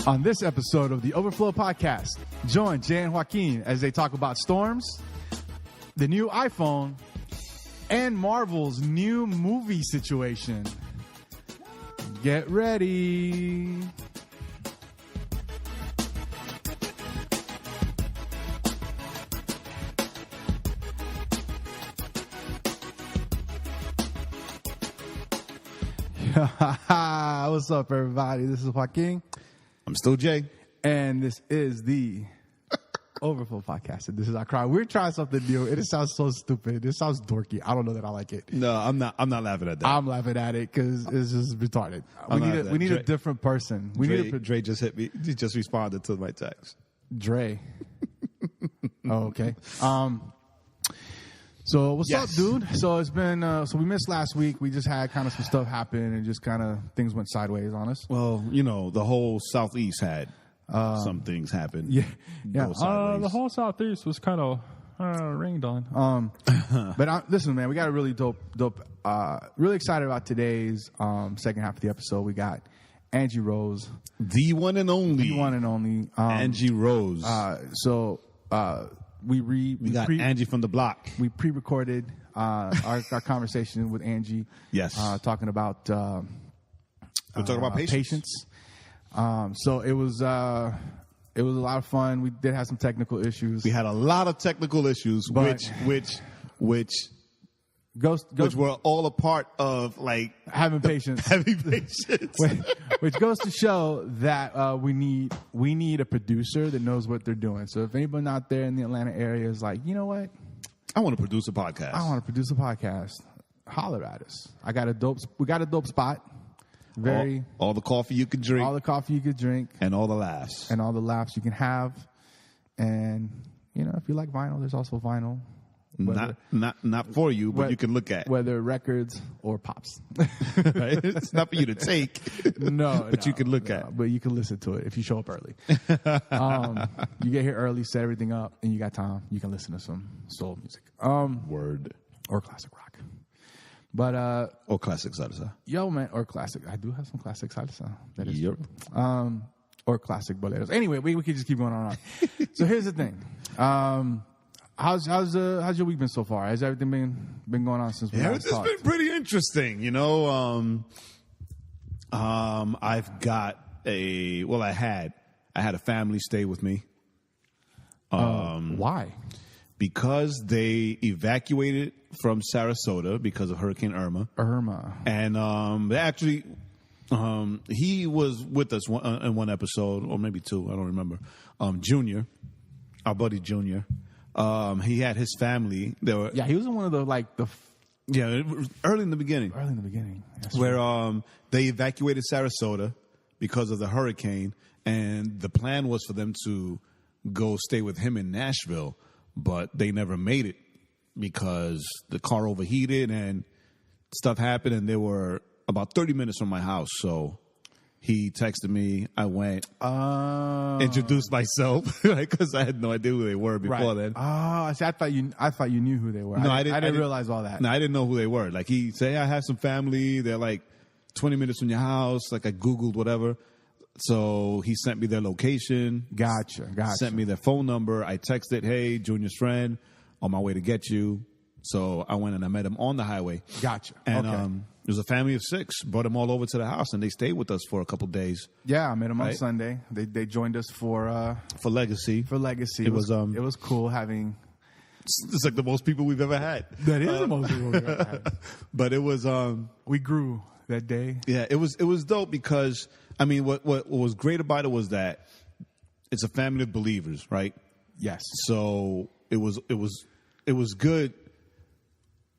On this episode of the Overflow Podcast, join Jae and Joaquin as they talk about storms, the new iPhone, and Marvel's new movie situation. Get ready. What's up, everybody? This is Joaquin. I'm still Jay. And this is the Overflow Podcast. And this is our crowd. We're trying something new. It sounds so stupid. It sounds dorky. I don't know that I like it. No, I'm not laughing at that. I'm laughing at it because it's just retarded. We need a different person. Dre just hit me. He just responded to my text. Dre. Oh, okay. So what's up, dude? So it's been so we missed last week. We just had kind of some stuff happen and just kind of things went sideways on us. Well, you know, the whole Southeast had some things happen. Yeah. The whole Southeast was kind of rained on. But listen, man, we got a really dope. Really excited about today's second half of the episode. We got Angie Rose, the one and only, Angie Rose. We got Angie from the block. We pre-recorded our conversation with Angie. Yes, talking about we're talking about patience. So it was a lot of fun. We did have some technical issues. We had a lot of technical issues, which were all a part of like having patience. Which goes to show that we need a producer that knows what they're doing. So if anyone out there in the Atlanta area is like, you know what, I want to produce a podcast. Holler at us. We got a dope spot. All the coffee you can drink. All the coffee you could drink. And all the laughs. And all the laughs you can have. And you know, if you like vinyl, there's also vinyl. Not for you, but you can look at whether records or pops. Right? It's not for you to take. But you can look at. But you can listen to it if you show up early. You get here early, set everything up, and you got time. You can listen to some soul music. Word or classic rock. But or classic salsa. Yo, man, or classic. I do have some classic salsa. That is true. Or classic boleros. Anyway, we could just keep going on. So here's the thing. How's your week been so far? Has everything been going on since we last talked? It's been pretty interesting. You know, I've got I had a family stay with me. Why? Because they evacuated from Sarasota because of Hurricane Irma. And they actually, he was with us in one episode, or maybe two, I don't remember. Junior, our buddy Junior. He had his family. He was in one of the early in the beginning. That's where right. They evacuated Sarasota because of the hurricane, and the plan was for them to go stay with him in Nashville, but they never made it because the car overheated and stuff happened, and they were about 30 minutes from my house, so he texted me. I went, introduced myself, because I had no idea who they were before then. Oh, see, I thought you knew who they were. No, I didn't realize all that. No, I didn't know who they were. Like, he said, hey, I have some family. They're like 20 minutes from your house. Like, I Googled whatever. So he sent me their location. Gotcha. Sent me their phone number. I texted, hey, Junior's friend, on my way to get you. So I went and I met him on the highway. Gotcha. And it was a family of 6. Brought them all over to the house, and they stayed with us for a couple days. Yeah, I met them on Sunday. They joined us for Legacy. It was cool having. It's like the most people we've ever had. That is the most people we've ever had. But it was we grew that day. Yeah, it was dope because I mean what was great about it was that it's a family of believers, right? Yes. So it was good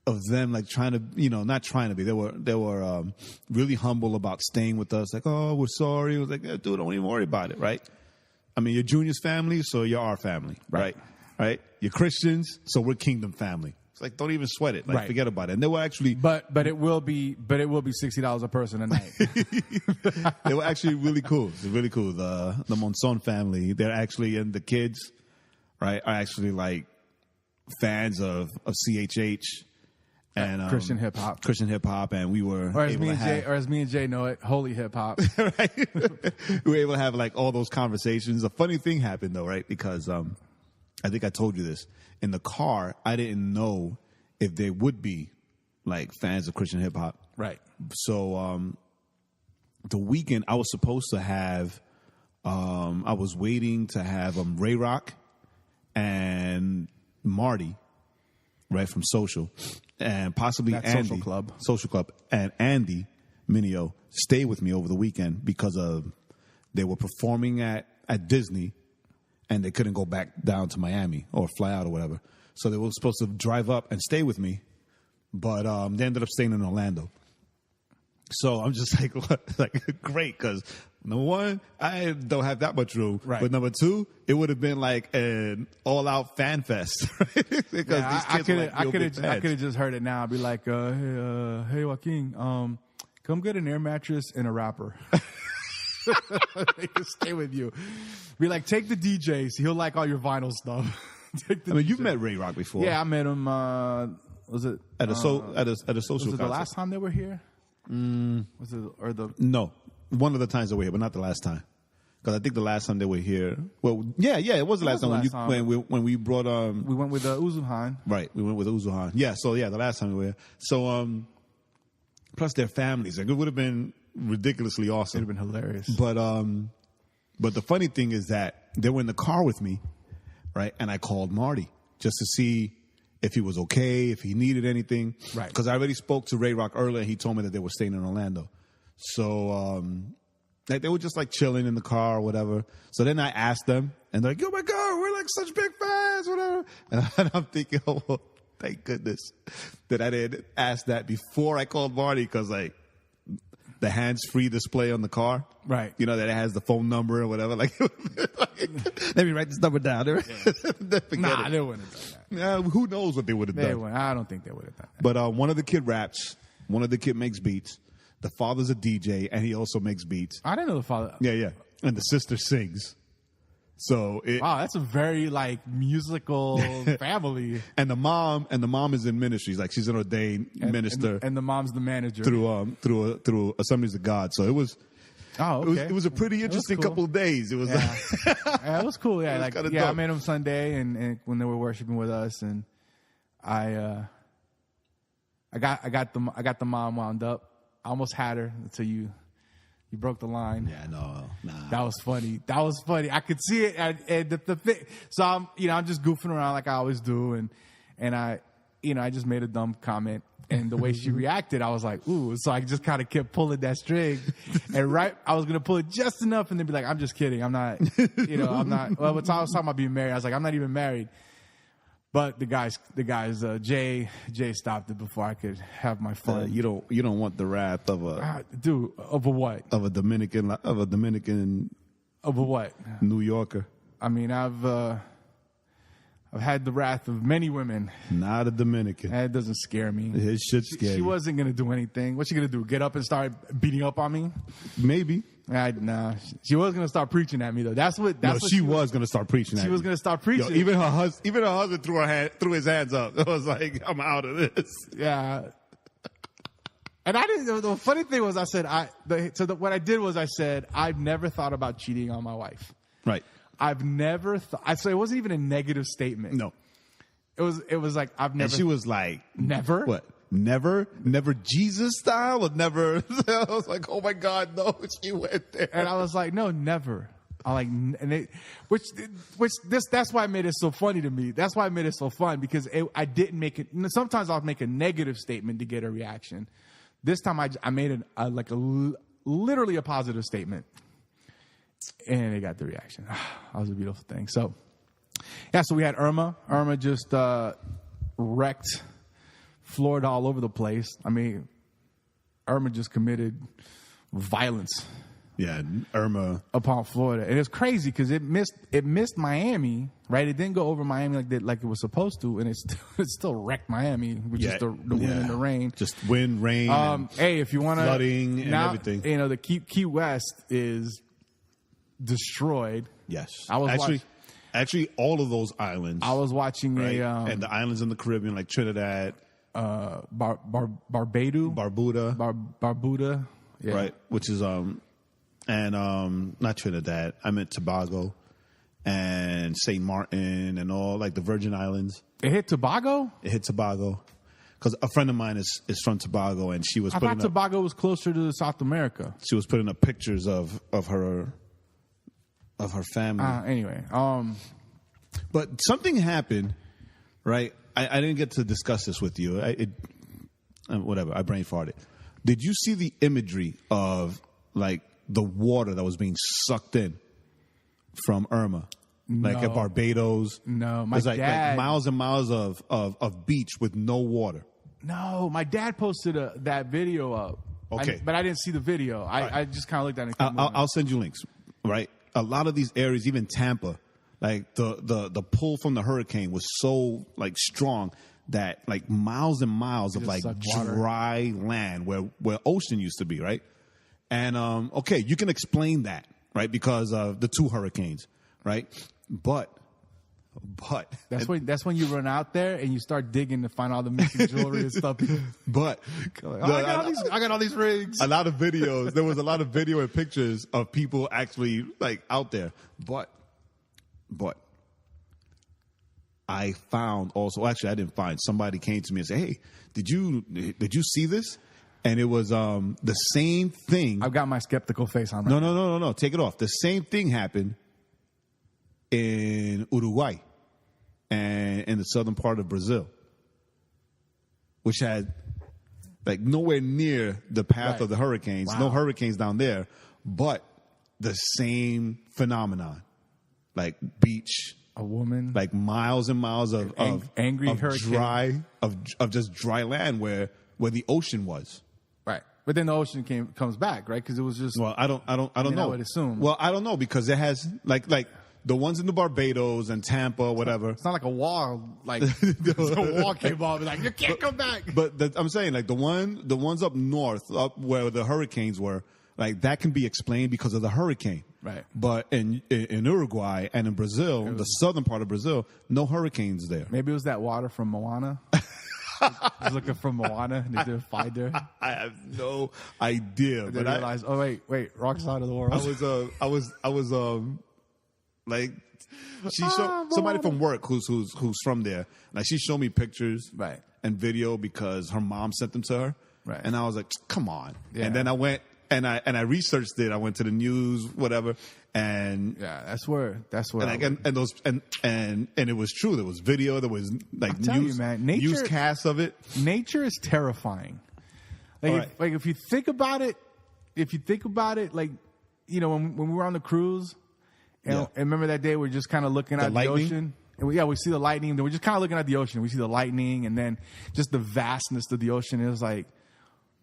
of them, like trying to, not trying to be. They were really humble about staying with us. Like, oh, we're sorry. It was like, dude, don't even worry about it, right? I mean, you're Junior's family, so you're our family, right? Right? You're Christians, so we're Kingdom family. It's like, don't even sweat it. Like, forget about it. And they were actually, but it will be $60 a person a night. They were actually really cool. It's really cool. The Monson family, they're actually, and the kids, right, are actually like fans of CHH. and Christian hip hop. Christian hip hop, and we were or as me and Jay know it, holy hip hop. Right? We were able to have like all those conversations. A funny thing happened though, right? Because I think I told you this in the car. I didn't know if there would be like fans of Christian hip hop, Right. So the weekend I was supposed to have. I was waiting to have Ray Rock and Marty, right, from Social, and possibly That's Andy, Social Club, and Andy Mineo stay with me over the weekend because they were performing at Disney, and they couldn't go back down to Miami or fly out or whatever. So they were supposed to drive up and stay with me, but they ended up staying in Orlando. So I'm just like, great, because number one, I don't have that much room. Right. But number two, it would have been like an all-out fan fest. Right? Because these kids I could have just heard it now. I'd be like, hey, Joaquin, come get an air mattress and a rapper. They can stay with you. Be like, take the DJ, so he'll like all your vinyl stuff. You've met Ray Rock before. Yeah, I met him. Was it at a social? Was it the last time they were here? Was it or the? No, one of the times they were here, but not the last time. Because I think the last time they were here. Well, yeah, it was the last time when we brought we went with Uzuhan. Right, we went with Uzuhan. Yeah, so the last time we were here. So plus their families, like it would have been ridiculously awesome. It would have been hilarious. But the funny thing is that they were in the car with me, right? And I called Marty just to see if he was okay, if he needed anything. Right. Because I already spoke to Ray Rock earlier, and he told me that they were staying in Orlando. So like they were just like chilling in the car or whatever. So then I asked them, and they're like, oh my God, we're like such big fans, whatever. And I'm thinking, oh, well, thank goodness that I didn't ask that before I called Marty, because like the hands-free display on the car. Right. You know, that it has the phone number or whatever. Like, let me write this number down. They wouldn't have done that. Yeah, who knows what they would have done. I don't think they would have done that. But one of the kid raps. One of the kid makes beats. The father's a DJ, and he also makes beats. I didn't know the father. Yeah. And the sister sings. So wow, that's a very like musical family. And the mom is in ministries, like she's an ordained minister, and the mom's the manager through Assemblies of God. So it was. Oh, okay. It was a pretty interesting couple of days. It was yeah, it was cool. Yeah, it was I met them Sunday, and when they were worshiping with us, and I got the mom wound up. I almost had her until you broke the line. Yeah, no, nah. That was funny. I could see it, and so I'm just goofing around like I always do, and I just made a dumb comment. And the way she reacted, I was like, ooh. So I just kind of kept pulling that string. And I was going to pull it just enough and then be like, I'm just kidding. I'm not, I'm not. Well, I was talking about being married. I was like, I'm not even married. But the guys, Jae stopped it before I could have my fun. You don't want the wrath of of a what? Of a Dominican. Of a what? New Yorker. I mean, I've had the wrath of many women. Not a Dominican. That doesn't scare me. It should scare you. She wasn't going to do anything. What's she going to do? Get up and start beating up on me? Maybe. Nah. She was going to start preaching at me, though. She was going to start preaching at me. She was going to start preaching. Even her husband threw his hands up. It was like, I'm out of this. Yeah. And I didn't. The funny thing was, I said, what I did was I said, I've never thought about cheating on my wife. Right. I've never thought. So it wasn't even a negative statement. No. It was like, I've never. And she was like, never? What? Never Jesus style, or never? I was like, oh my God, no, she went there. And I was like, no, never. That's why I made it so funny to me. That's why I made it so fun, because I didn't make it. Sometimes I'll make a negative statement to get a reaction. This time I made literally a positive statement. And it got the reaction. That was a beautiful thing. So, yeah, so we had Irma. Irma just wrecked Florida all over the place. I mean, Irma just committed violence. Yeah, Irma upon Florida. And it's crazy because it missed Miami, right? It didn't go over Miami like it was supposed to, and it still wrecked Miami with just the wind and the rain. Just wind, rain. Hey, if you want to flooding and everything, the Key West is destroyed. Yes, I was actually all of those islands. I was watching and the islands in the Caribbean, like Trinidad, Barbuda, Barbuda, yeah. right? Which is not Trinidad. I meant Tobago and Saint Martin and all like the Virgin Islands. It hit Tobago. It hit Tobago because a friend of mine is from Tobago, and she was. I thought Tobago was closer to South America. She was putting up pictures of her family. Anyway, but something happened, right? I didn't get to discuss this with you. Whatever. I brain farted. Did you see the imagery of like the water that was being sucked in from Irma? No. Like at Barbados? No, my There's like dad. miles and miles of beach with no water. No, my dad posted that video up. Okay. But I didn't see the video. I just kind of looked at it. I'll send you links, right? A lot of these areas, even Tampa, like the pull from the hurricane was so like strong that like miles and miles of like dry land where ocean used to be, right? And okay, you can explain that, right? Because of the two hurricanes, right? But that's when you run out there and you start digging to find all the missing jewelry and stuff. But I got all these rings. A lot of videos. There was a lot of video and pictures of people actually like out there. But I found also. Actually, I didn't find. Somebody came to me and said, "Hey, did you see this?" And it was the same thing. I've got my skeptical face on. No. Take it off. The same thing happened in Uruguay and in the southern part of Brazil, which had like nowhere near the path of the hurricanes. Wow. No hurricanes down there, but the same phenomenon, like beach, a woman, like miles and miles of angry hurricane, of just dry land where the ocean was. Right. But then the ocean comes back, right? Because it was just. Well, I don't know. I would assume. Well, I don't know because it has like the ones in the Barbados and Tampa, whatever. It's not like a wall. Like a wall came off. Like you can't come back. But I'm saying like the ones up north, up where the hurricanes were, like that can be explained because of the hurricane. Right. But in Uruguay and in Brazil, the southern part of Brazil, no hurricanes there. Maybe it was that water from Moana. I was looking for Moana and they didn't find her. I have no idea. But I realized, wrong side of the world. I was like she showed somebody from work who's from there. Like she showed me pictures and video because her mom sent them to her. Right. And I was like, come on. Yeah. And then I went and I researched it. I went to the news, whatever, and that's where and it was true. There was video. There was like newscasts of it. Nature is terrifying. Like if you think about it, like when we were on the cruise, and remember that day we're just kind of looking at the ocean. And we see the lightning. Then we're just kind of looking at the ocean. We see the lightning, and then just the vastness of the ocean. It was like,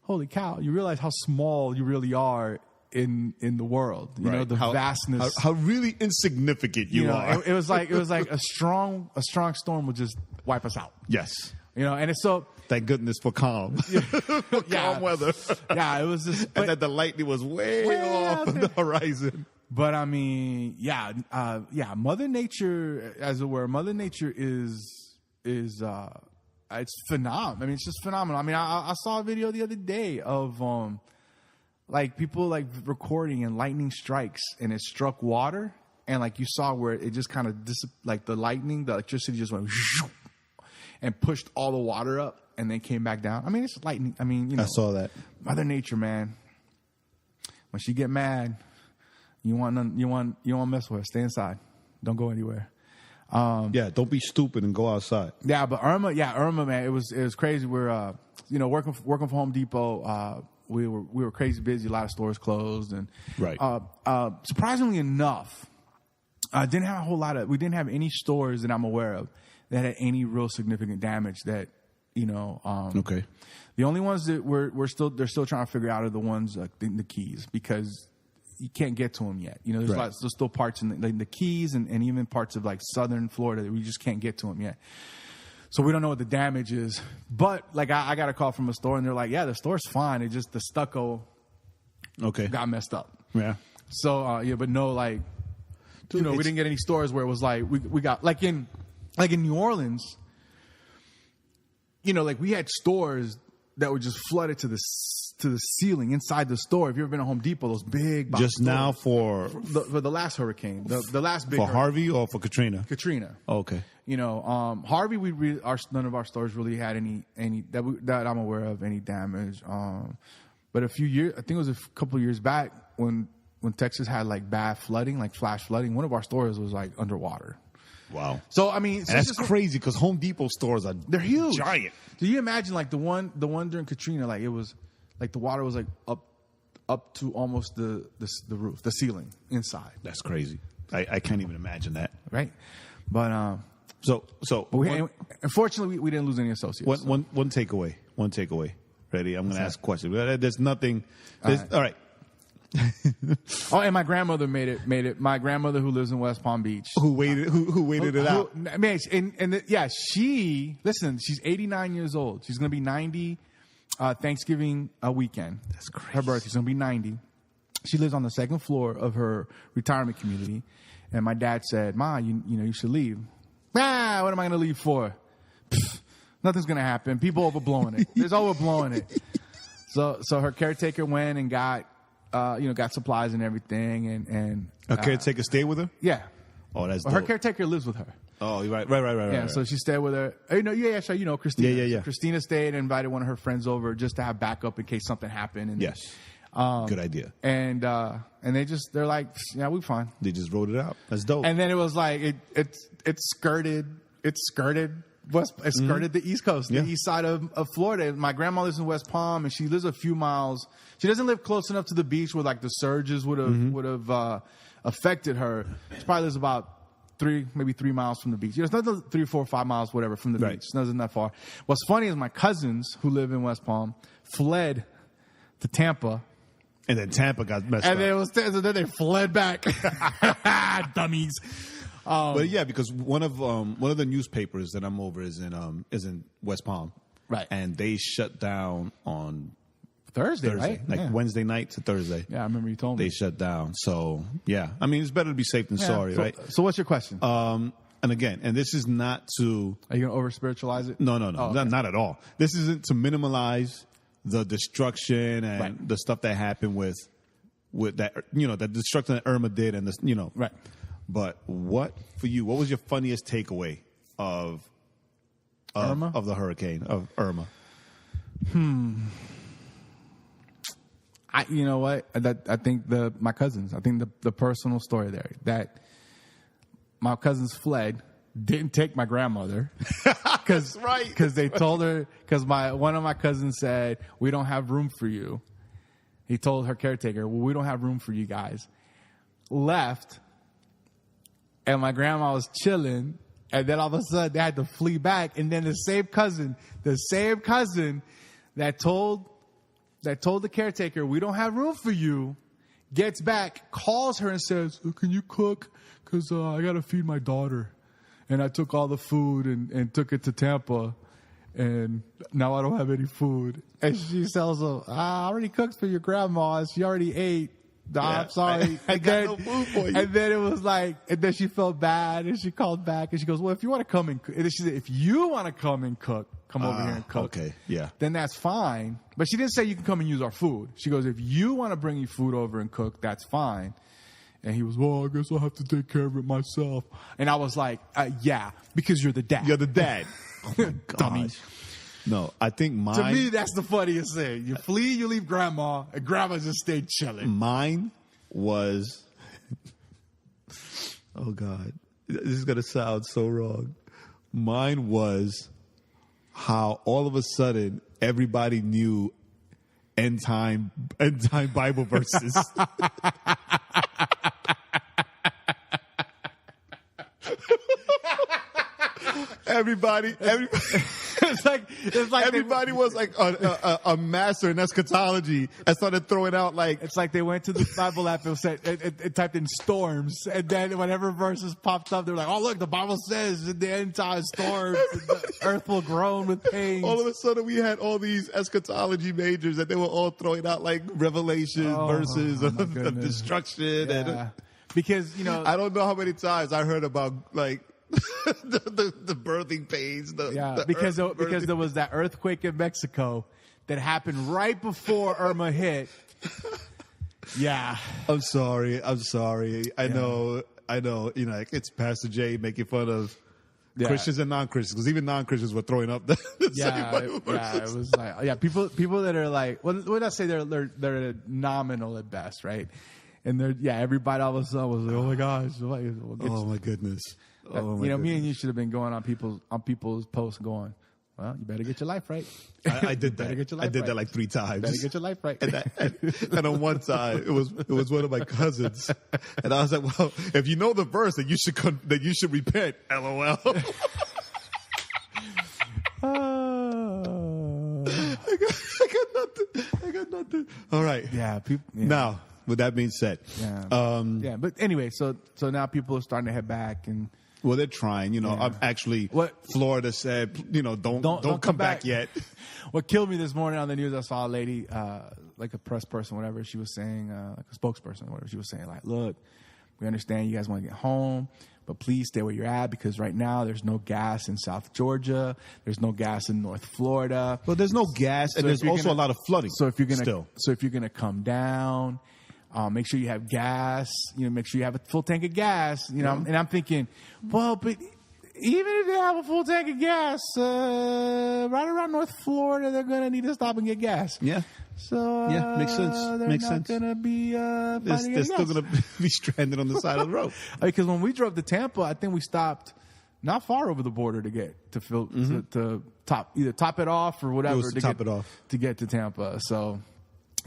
holy cow! You realize how small you really are in the world. You know, the vastness. How really insignificant you are. It was like a strong storm would just wipe us out. Yes. And it's so. Thank goodness for calm. For calm weather. Yeah, it was just. And that the lightning was way off on the horizon. But I mean, Mother Nature, as it were, Mother Nature is it's phenomenal. I mean, it's just phenomenal. I mean, I saw a video the other day of like people like recording and lightning strikes, and it struck water, and like you saw where it just kind of like the electricity just went and pushed all the water up, and then came back down. I mean, it's lightning. I mean, I saw that. Mother Nature, man. When she get mad. You want to mess with her. Stay inside. Don't go anywhere. Don't be stupid and go outside. Yeah, but Irma, man, it was crazy. We're working for Home Depot. We were crazy busy. A lot of stores closed, and surprisingly enough, we didn't have any stores that I'm aware of that had any real significant damage. That okay. The only ones that they're still trying to figure out are the ones like the Keys, because you can't get to them yet. There's still parts in the Keys and even parts of like southern Florida that we just can't get to them yet. So we don't know what the damage is. But like I got a call from a store and they're like, yeah, the store's fine. It just the stucco got messed up. Yeah. So but no, like we didn't get any stores where it was like we got like in New Orleans. like we had stores that were just flooded to the ceiling inside the store. If you've ever been to Home Depot, those big box Just stores. now for the last hurricane, the last big for hurricane. Harvey or for Katrina? Katrina. Oh, okay. Harvey, none of our stores really had any that I'm aware of any damage. But a few years, I think it was a couple of years back when Texas had like bad flooding, like flash flooding, one of our stores was like underwater. Wow. So I mean, that's crazy because Home Depot stores they're huge, giant. Do you imagine like the one during Katrina, like it was like the water was like up to almost the roof, the ceiling inside. That's crazy. I can't even imagine that. Right. But unfortunately we didn't lose any associates. One takeaway. One takeaway. Ready? I'm going to ask a question. There's nothing. All right. Oh, and my grandmother made it. My grandmother who lives in West Palm Beach. Who waited it out. She's 89 years old. She's going to be 90 Thanksgiving weekend. That's crazy. Her birthday. She's going to be 90. She lives on the second floor of her retirement community. And my dad said, Ma, you should leave. What am I going to leave for? Nothing's going to happen. People overblowing it. There's overblowing it. So her caretaker went and got supplies and everything. And a caretaker stayed with her? Yeah. Oh, that's dope. Her caretaker lives with her. Oh, you're right. Yeah, right. So she stayed with her. Sure, Christina. Yeah. So Christina stayed and invited one of her friends over just to have backup in case something happened. And, yes. Good idea. And they're like, yeah, we're fine. They just wrote it out. That's dope. And then it was like it skirted the East Coast, the east side of Florida. My grandma lives in West Palm, and she lives a few miles. She doesn't live close enough to the beach where like the surges would have affected her. She probably lives about 3 miles from the beach. It's not 3, 4, 5 miles, whatever, from the beach. It's not that far. What's funny is my cousins who live in West Palm fled to Tampa. And then Tampa got messed up. And then they fled back. Dummies. But yeah, because one of the newspapers that I'm over is in West Palm, right? And they shut down on Thursday, right? Like Wednesday night to Thursday. Yeah, I remember you told me they shut down. So yeah, I mean it's better to be safe than sorry, right? So what's your question? And again, and this is not to. Are you gonna over spiritualize it? No, Oh, okay. not at all. This isn't to minimize the destruction and the stuff that happened with that, the destruction that Irma did and this, Right. But what was your funniest takeaway of Irma? Of the hurricane, of Irma? You know what? I think my cousins. I think the personal story there that my cousins fled, didn't take my grandmother because they told her one of my cousins said we don't have room for you. He told her caretaker, well, we don't have room for you guys. Left, and my grandma was chilling, and then all of a sudden they had to flee back, and then the same cousin that told the caretaker we don't have room for you gets back, calls her and says, can you cook? Because I got to feed my daughter. And I took all the food and took it to Tampa. And now I don't have any food. And she tells him, I already cooked for your grandma. She already ate. I'm sorry. I got no food for you. And then it was like, and then she felt bad. And she called back. And she goes, well, if you want to come and cook. And she said, if you want to come and cook, come over here and cook. Okay, yeah. Then that's fine. But she didn't say you can come and use our food. She goes, if you want to bring your food over and cook, that's fine. And he was, well, I guess I'll have to take care of it myself. And I was like, yeah, because you're the dad. You're the dad. Oh, Dummy. No, I think mine. To me, that's the funniest thing. You flee, you leave grandma, and grandma just stayed chilling. Mine was, oh God, this is going to sound so wrong. Mine was how all of a sudden everybody knew end time Bible verses. Everybody. It's like Everybody was like a master in eschatology and started throwing out like. It's like they went to the Bible app and said it typed in storms, and then whenever verses popped up, they're like, "Oh look, the Bible says in the end time storms, the earth will groan with pain." All of a sudden, we had all these eschatology majors, and they were all throwing out like Revelation verses of destruction, yeah. and because I don't know how many times I heard about like the birthing pains. Because there was that earthquake in Mexico that happened right before Irma hit. Yeah. I'm sorry. I know. You know, like, it's Pastor Jay making fun of Christians and non-Christians, because even non-Christians were throwing up the it was like people that are like, well, when I say they're nominal at best, right? And everybody all of a sudden was like, oh my gosh, oh my goodness. Me and you should have been going on people's posts going, well, you better get your life right. I did that. I did that like 3 times. Better get your life right. And on one time, it was one of my cousins, and I was like, "Well, if you know the verse, then you should repent." LOL. I got nothing. All right. Yeah. Now, with that being said, But anyway, so now people are starting to head back and. Well, they're trying. You know, I'm actually. Florida said, you know, don't come back yet. What killed me this morning on the news, I saw a lady, like a press person, whatever. She was saying, like a spokesperson, whatever. She was saying, like, look, we understand you guys want to get home, but please stay where you're at, because right now there's no gas in South Georgia. There's no gas in North Florida. Well, there's no gas, and there's also a lot of flooding. So if you're gonna come down. Make sure you have gas. You know, make sure you have a full tank of gas. You know, and I'm thinking, well, but even if they have a full tank of gas, right around North Florida, they're gonna need to stop and get gas. Yeah. So makes sense. They're makes not sense. Gonna be. They're still gonna be stranded on the side of the road. Because when we drove to Tampa, I think we stopped not far over the border to get to fill to top it off or whatever to top it off to get to Tampa. So.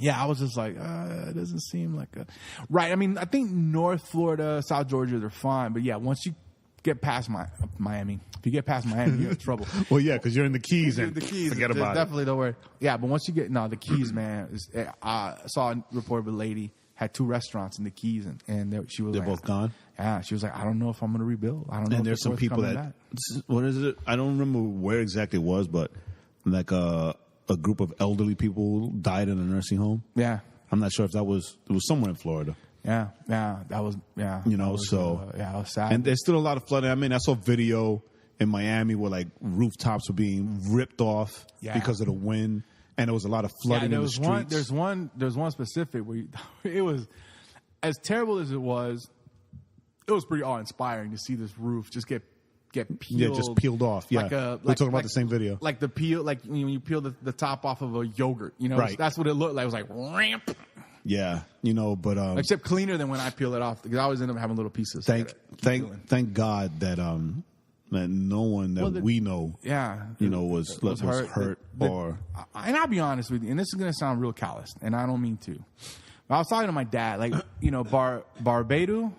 Yeah, I was just like, it doesn't seem like a... Right, I mean, I think North Florida, South Georgia, they're fine. But yeah, once you get past Miami, if you get past Miami, you're in trouble. Well, yeah, because you're in the Keys. And the Keys. Forget about definitely don't worry. Yeah, but once you get... No, the Keys, man. I saw a report of a lady had 2 restaurants in the Keys, and she was They're both gone? Yeah, she was like, I don't know if I'm going to rebuild. I don't know. And there's some people that... What is it? I don't remember where exactly it was, but like a group of elderly people died in a nursing home. Yeah. I'm not sure if it was somewhere in Florida. Yeah, that was, You know, it was sad. And there's still a lot of flooding. I mean, I saw video in Miami where like rooftops were being ripped off because of the wind, and there was a lot of flooding in the streets. There's one specific where it was, as terrible as it was pretty awe-inspiring to see this roof just get peeled. Yeah, just peeled off. Yeah, we're talking about the same video. Like the peel, like when you peel the top off of a yogurt. You know, right. That's what it looked like. It was like ramp. Yeah, you know, but except cleaner than when I peel it off, because I always end up having little pieces. Thank God that that no one that we know, you know, was hurt or. And I'll be honest with you, and this is going to sound real callous, and I don't mean to. But I was talking to my dad, like, you know, Barbuda.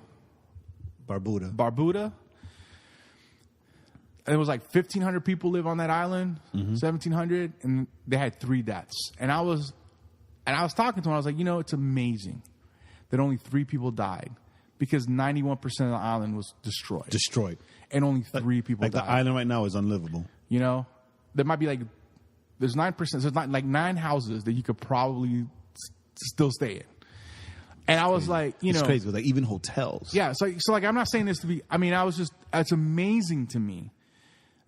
It was like 1,500 people live on that island, 1,700, and they had 3 deaths. And I was talking to him. I was like, you know, it's amazing that only 3 people died, because 91% of the island was destroyed, and only 3 people died. The island right now is unlivable. You know, there might be like there's 9%. There's like 9 houses that you could probably still stay in. And I was like, you know, it's crazy. Like even hotels. Yeah. So like, I'm not saying this to be. I mean, it's amazing to me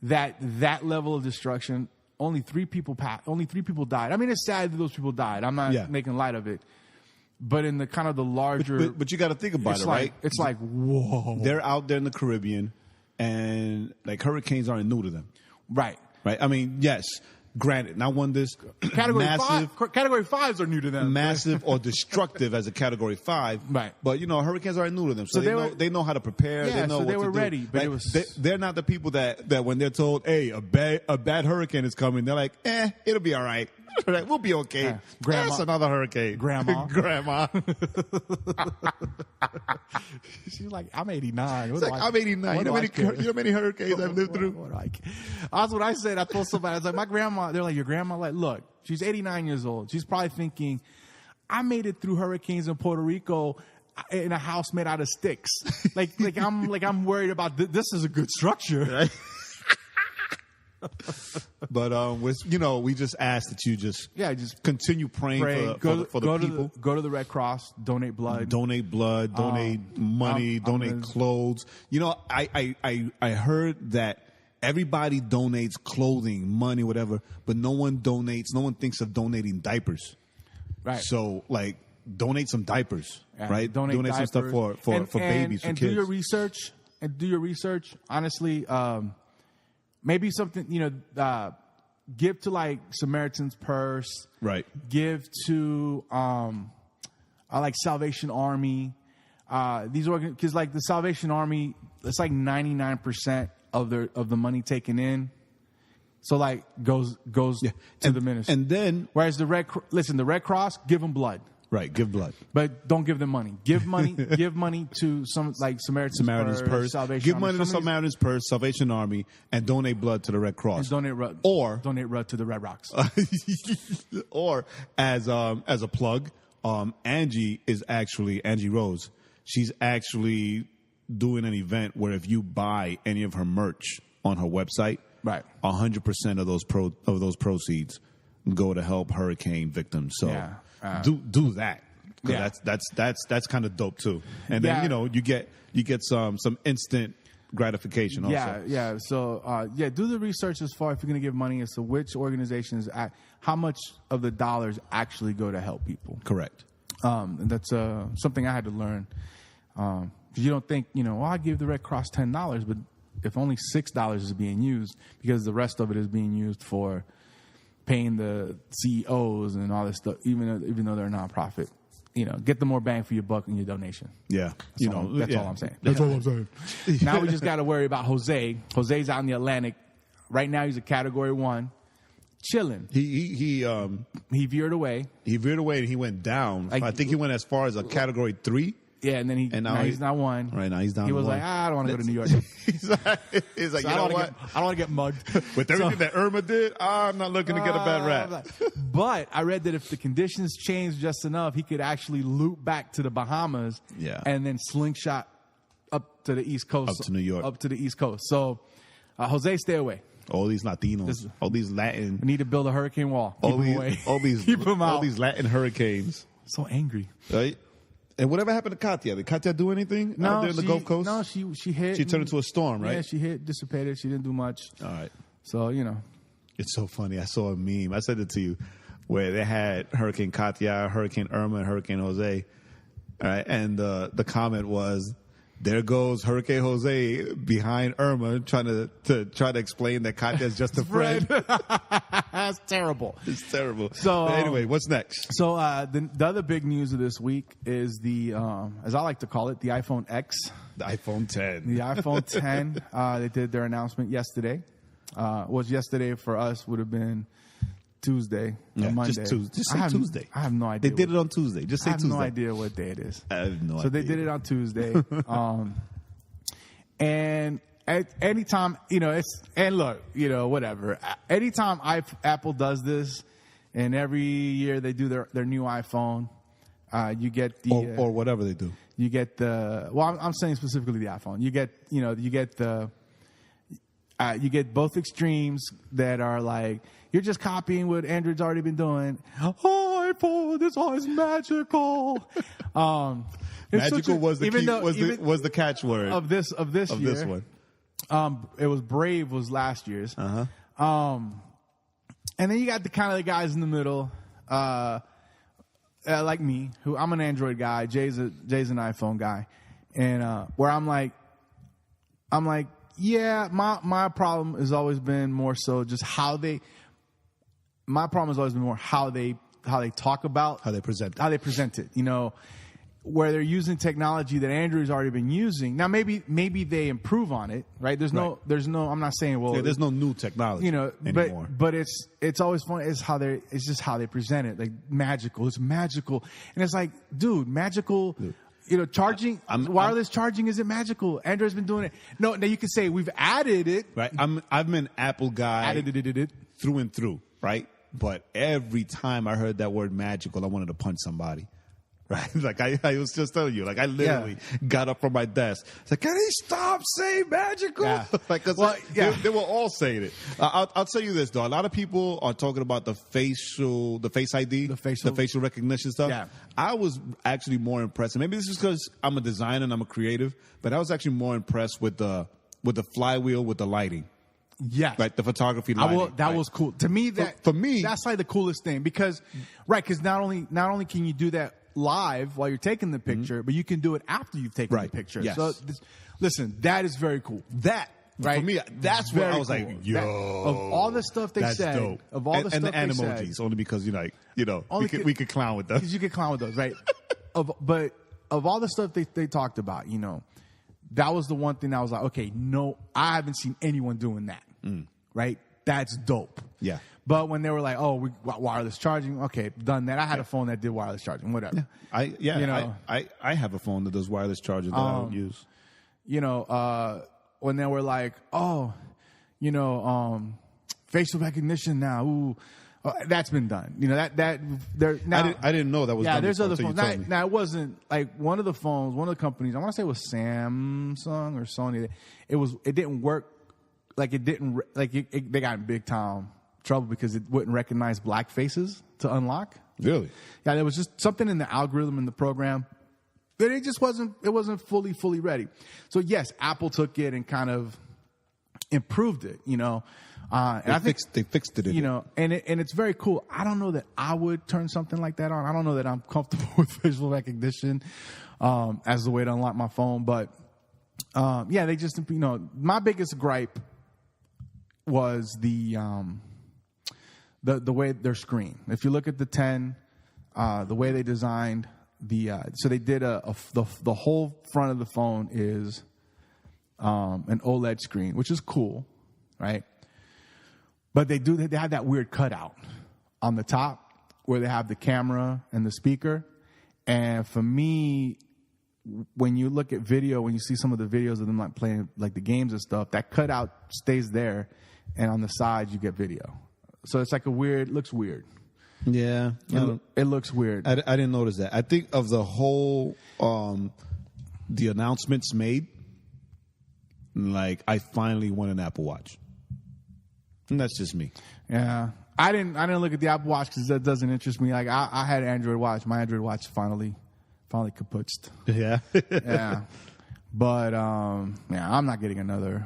that level of destruction. Only 3 people died. I mean, it's sad that those people died. I'm not making light of it. But in the kind of the larger, but you got to think about it, right? It's like, whoa. They're out there in the Caribbean, and like hurricanes aren't new to them, right? Right. I mean, yes. Granted, not one this Category 5s are new to them. Massive or destructive as a Category 5. Right. But, you know, hurricanes are new to them. So they know how to prepare. Yeah, they know so they what were to ready. Do. But right? They're not the people that when they're told, hey, a bad hurricane is coming, they're like, it'll be all right. We'll be okay. Yeah. Grandma. That's another hurricane. Grandma. She's like, I'm 89. I'm 89. You know how many hurricanes I've lived through? That's what I said. I told somebody. I was like, my grandma. They're like, your grandma? Like, look, she's 89 years old. She's probably thinking, I made it through hurricanes in Puerto Rico in a house made out of sticks. like I'm worried about this is a good structure. But we just ask that you just continue praying for the people. Go to the Red Cross, donate blood, donate money, donate clothes. I heard that everybody donates clothing, money, whatever, but no one thinks of donating diapers. Right. So donate some diapers, right? Donate some stuff for babies, for and kids. Do your research. Honestly, maybe something, give to Samaritan's Purse. Right. Give to Salvation Army. These because the Salvation Army, it's 99% of the money taken in. So goes to the ministry. And then whereas the Red Cross, give them blood. Right, give blood. But don't give them money. Give money to some Samaritan's Purse, Salvation give Army. money to Samaritan's Purse, Salvation Army, and donate blood to the Red Cross. And donate blood to the Red Rocks. Or as a plug, Angie Rose. She's actually doing an event where if you buy any of her merch on her website, right, 100% of those proceeds go to help hurricane victims. So. Yeah. Do that. Yeah. That's kind of dope too. And then you get some instant gratification also. Yeah. So do the research as far if you're going to give money as to which organizations how much of the dollars actually go to help people. Correct. And that's something I had to learn. Because you don't think I give the Red Cross $10, but if only $6 is being used because the rest of it is being used for paying the CEOs and all this stuff, even though they're a nonprofit, get the more bang for your buck in your donation. Yeah, that's all I'm saying. That's all I'm saying. Now we just got to worry about Jose. Jose's out in the Atlantic right now. He's a Category 1, chilling. He veered away. He veered away and he went down. I think he went as far as a Category 3. Yeah, and then now he's not 1. Right now he's down. He was one. I don't want to go to New York. he's like, I don't want to get mugged. With everything that Irma did, I'm not looking to get a bad rap. But I read that if the conditions change just enough, he could actually loop back to the Bahamas. Yeah. And then slingshot up to the East Coast. Up to New York. Up to the East Coast. So, Jose, stay away. All these Latinos, all these Latin. We need to build a hurricane wall. Keep them out. All these Latin hurricanes. So angry. Right? And whatever happened to Katia? Did Katia do anything out there in the Gulf Coast? No, she hit. She turned into a storm, right? Yeah, she hit, dissipated. She didn't do much. All right. So, It's so funny. I saw a meme. I sent it to you where they had Hurricane Katia, Hurricane Irma, and Hurricane Jose. All right. And the comment was, there goes Hurricane Jose behind Irma trying to explain that Katia is just a friend. That's terrible. It's terrible. So but anyway, what's next? So the other big news of this week is the, as I like to call it, the iPhone X. The iPhone 10. The iPhone 10. They did their announcement yesterday. Was yesterday for us would have been Tuesday or Monday. Just say Tuesday. I have no idea. They did it on Tuesday. Just say Tuesday. I have no idea what day it is. I have no idea. So they did it on Tuesday. And at any time, whatever. Anytime Apple does this, and every year they do their new iPhone, you get the or whatever they do. You get the I'm saying specifically the iPhone. You get both extremes that are like, you're just copying what Android's already been doing. Oh, iPhone, this all is magical. Magical was the catchword of this year. This one. It was Brave was last year's. Uh-huh. And then you got the kind of the guys in the middle, like me, who I'm an Android guy. Jay's an iPhone guy, and where I'm like, yeah, my problem has always been more so just how they. My problem has always been more how they talk about how they present it. Where they're using technology that Android's already been using. Now maybe they improve on it, right? There's no. I'm not saying there's no new technology, anymore. But it's always fun. It's just how they present it, like magical. It's magical, and it's like, dude, magical. Dude. Charging, wireless charging isn't magical. Android's been doing it. No, now you can say we've added it. Right. I've been an Apple guy added it through and through, right? But every time I heard that word magical, I wanted to punch somebody. Right? Like I was just telling you, like I literally got up from my desk. It's like, can he stop saying magical? Yeah. Like, they were all saying it. I'll tell you this though. A lot of people are talking about the face ID, the facial recognition stuff. Yeah. I was actually more impressed. And maybe this is because I'm a designer and I'm a creative, but I was actually more impressed with the flywheel with the lighting. Yeah, like the photography lighting. That was cool to me. For me, that's like the coolest thing because not only can you do that live while you're taking the picture, but you can do it after you've taken the picture. Yes. So listen, that is very cool. That right for me, that's where I was cool. Like, yo, of all the stuff they said, dope. Of all the stuff and they emojis, said, only because we could clown with those. Because you could clown with those, right? But of all the stuff they talked about, that was the one thing I was like, okay, no, I haven't seen anyone doing that. Right? That's dope. Yeah. But when they were like, oh, we wireless charging, okay, done that. I had a phone that did wireless charging, whatever. Yeah. I have a phone that does wireless charging that I don't use. When they were like, oh, facial recognition now, ooh. That's been done. Now, I didn't know that was done. Yeah, there's other before, phones. Now, it wasn't like one of the companies, I want to say it was Samsung or Sony. It didn't work. They got in big time trouble because it wouldn't recognize black faces to unlock. Really? Yeah, there was just something in the algorithm in the program that it just wasn't fully ready. So yes, Apple took it and kind of improved it, They fixed it. And it's very cool. I don't know that I would turn something like that on. I don't know that I'm comfortable with facial recognition as the way to unlock my phone. But they just, my biggest gripe was the way their screen. If you look at the 10, the way they designed so they did the whole front of the phone is an OLED screen, which is cool, right? But they have that weird cutout on the top where they have the camera and the speaker. And for me, when you look at video, when you see some of the videos of them like playing like the games and stuff, that cutout stays there, and on the sides you get video. So it's like looks weird. Yeah, it looks weird. I didn't notice that. I think of the whole the announcements made, like I finally want an Apple Watch. And that's just me. Yeah. I didn't look at the Apple Watch because that doesn't interest me. Like I had an Android Watch. My Android Watch finally kaputzed. Yeah. Yeah. But I'm not getting another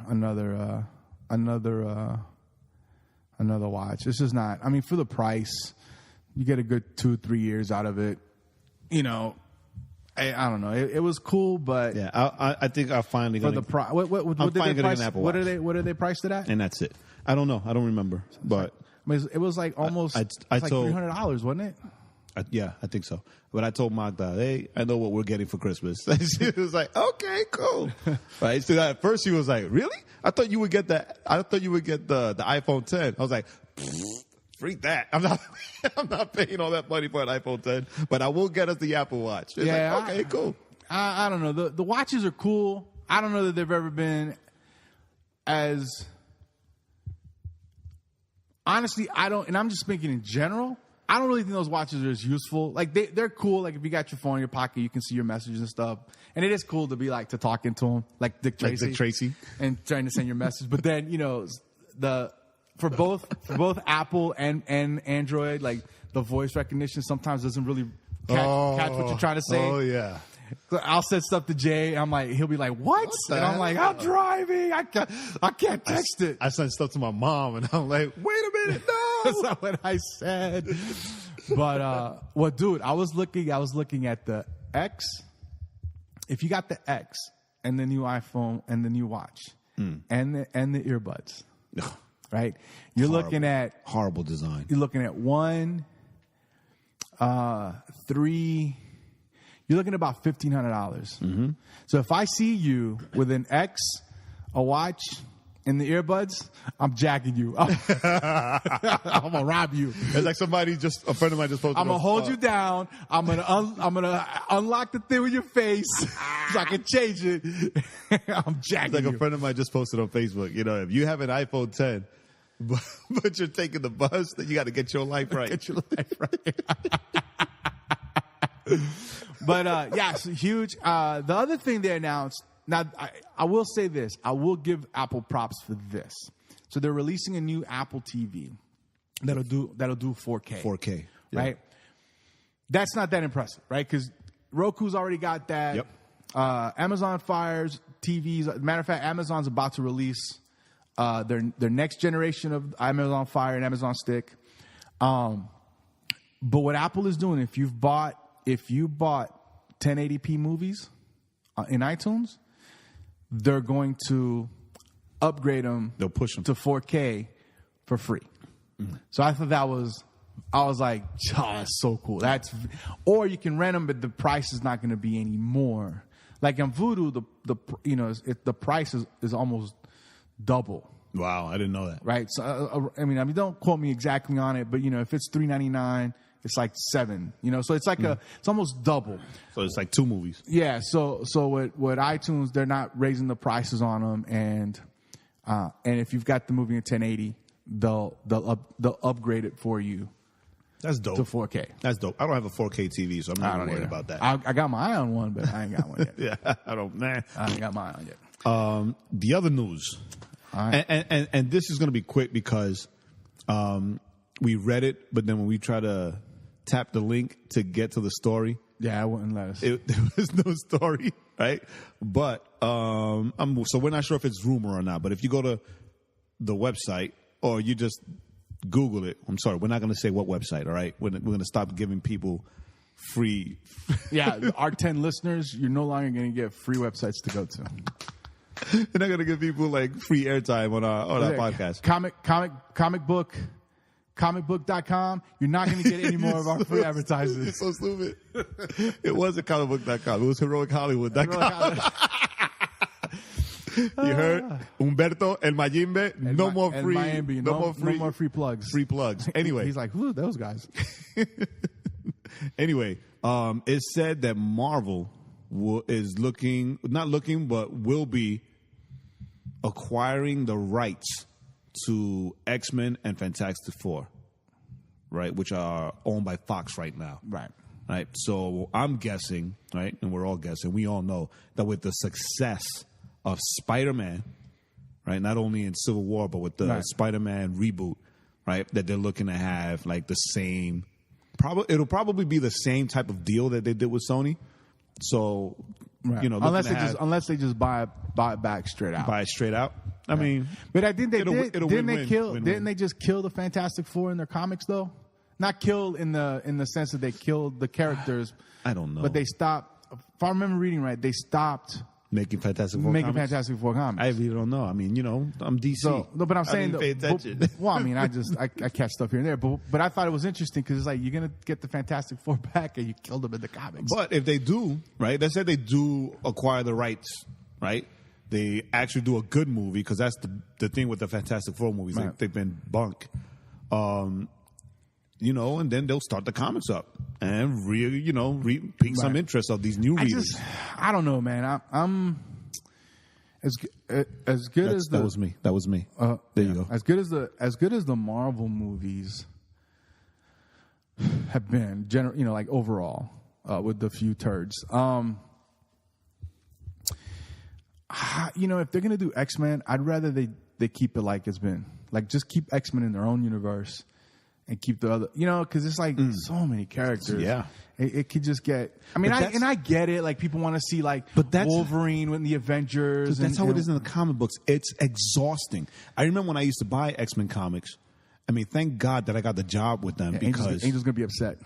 watch. It's just not. I mean, for the price, you get a good 2-3 years out of it. I don't know. It was cool, but yeah, I think I finally for the price. What did they price? What are they priced it at? And that's it. I don't know. I don't remember. But it was like almost like $300, wasn't it? I think so. But I told Magda, hey, I know what we're getting for Christmas. She was like, okay, cool. Right. So at first she was like, really? I thought you would get the iPhone 10. I was like, freak that. I'm not paying all that money for an iPhone 10, but I will get us the Apple Watch. It's okay, cool. I don't know. The watches are cool. I don't know that they've ever been as... Honestly, I don't, and I'm just speaking in general, I don't really think those watches are as useful. Like, they're cool. Like, if you got your phone in your pocket, you can see your messages and stuff. And it is cool to be, like, to talk into them, like Dick Tracy. And trying to send your message. But then, for both Apple and Android, like, the voice recognition sometimes doesn't really catch what you're trying to say. Oh, yeah. I'll send stuff to Jay. I'm like, he'll be like, "What?" And I'm like, "I'm driving. I can't text it." I sent stuff to my mom, and I'm like, "Wait a minute, no." That's not what I said. But dude, I was looking at the X. If you got the X and the new iPhone and the new watch and the earbuds, right? You're looking at horrible design. You're looking at 3. You're looking at about $1,500. Mm-hmm. So if I see you with an X, a watch, and the earbuds, I'm jacking you. I'm gonna rob you. It's like a friend of mine just posted. I'm gonna hold you down. I'm gonna unlock the thing with your face so I can change it. I'm jacking you. It's like a friend of mine just posted on Facebook. If you have an iPhone 10, but you're taking the bus, then you got to get your life right. Get your life right. But so huge. The other thing they announced. Now, I will say this. I will give Apple props for this. So they're releasing a new Apple TV that'll do 4K. 4K, yeah. Right? That's not that impressive, right? Because Roku's already got that. Yep. Amazon Fire's TVs. Matter of fact, Amazon's about to release their next generation of Amazon Fire and Amazon Stick. But what Apple is doing, if you bought 1080p movies in iTunes, they're going to upgrade them. They'll push them to 4K for free. So I thought I was like, that's so cool. Or you can rent them, but the price is not going to be any more. Like on Vudu, the price is almost double. Wow, I didn't know that. Right. So I mean, don't quote me exactly on it, but if it's $3.99, it's like $7. So it's like it's almost double. So it's like 2 movies. Yeah. So with iTunes, they're not raising the prices on them, and if you've got the movie in 1080, they'll upgrade it for you. That's dope. To 4K. That's dope. I don't have a 4K TV, so I'm not worried about that. I got my eye on one, but I ain't got one yet. Yeah, I ain't got my eye on yet. The other news, right. and this is going to be quick because we read it, but then when we try to tap the link to get to the story, I wouldn't let us. There was no story, right? But so we're not sure if it's rumor or not. But if you go to the website or you just Google it, I'm sorry, we're not going to say what website. All right, we're going to stop giving people free. Yeah, our 10 listeners, you're no longer going to get free websites to go to. We're not going to give people like free airtime on our podcast. Comicbook.com. You're not going to get any more of our free advertisers. It's so stupid. It wasn't comicbook.com. It was heroichollywood.com. You heard? Humberto, El Mayimbe, no more free. Miami, no more free plugs. Free plugs. Anyway. He's like, who are those guys? Anyway, it said that Marvel is will be acquiring the rights to X-Men and Fantastic Four, right, which are owned by Fox right now. Right. So I'm guessing, right, and we're all guessing, we all know that with the success of Spider-Man, right, not only in Civil War, but with the Spider-Man reboot, right, that they're looking to have like the same, it'll probably be the same type of deal that they did with Sony. So, unless they just buy it back straight out. Buy it straight out. I mean, but I think didn't they just kill the Fantastic Four in their comics though? Not kill in the sense that they killed the characters. I don't know. But they stopped. If I remember reading right, they stopped making Fantastic Four comics. I really don't know. I mean, I'm DC. So, no, but I'm saying, pay attention. I catch stuff here and there. But I thought it was interesting because it's like you're gonna get the Fantastic Four back and you killed them in the comics. But if they do, right? They said they do acquire the rights, right? They actually do a good movie because that's the thing with the Fantastic Four movies. Right. They've been bunk. And then they'll start the comics up and really, pique some interest of these new readers. I don't know, man. I'm as good as that was me. That was me. There you go. As good as the Marvel movies have been, like overall, with the few turds. If they're gonna do X-Men, I'd rather they keep it like it's been. Like just keep X-Men in their own universe. And keep the other, because it's like so many characters. Yeah, it could just get. I mean, I get it. Like people want to see Wolverine with the Avengers. That's how it is in the comic books. It's exhausting. I remember when I used to buy X-Men comics. I mean, thank God that I got the job with them because Angel's gonna be upset.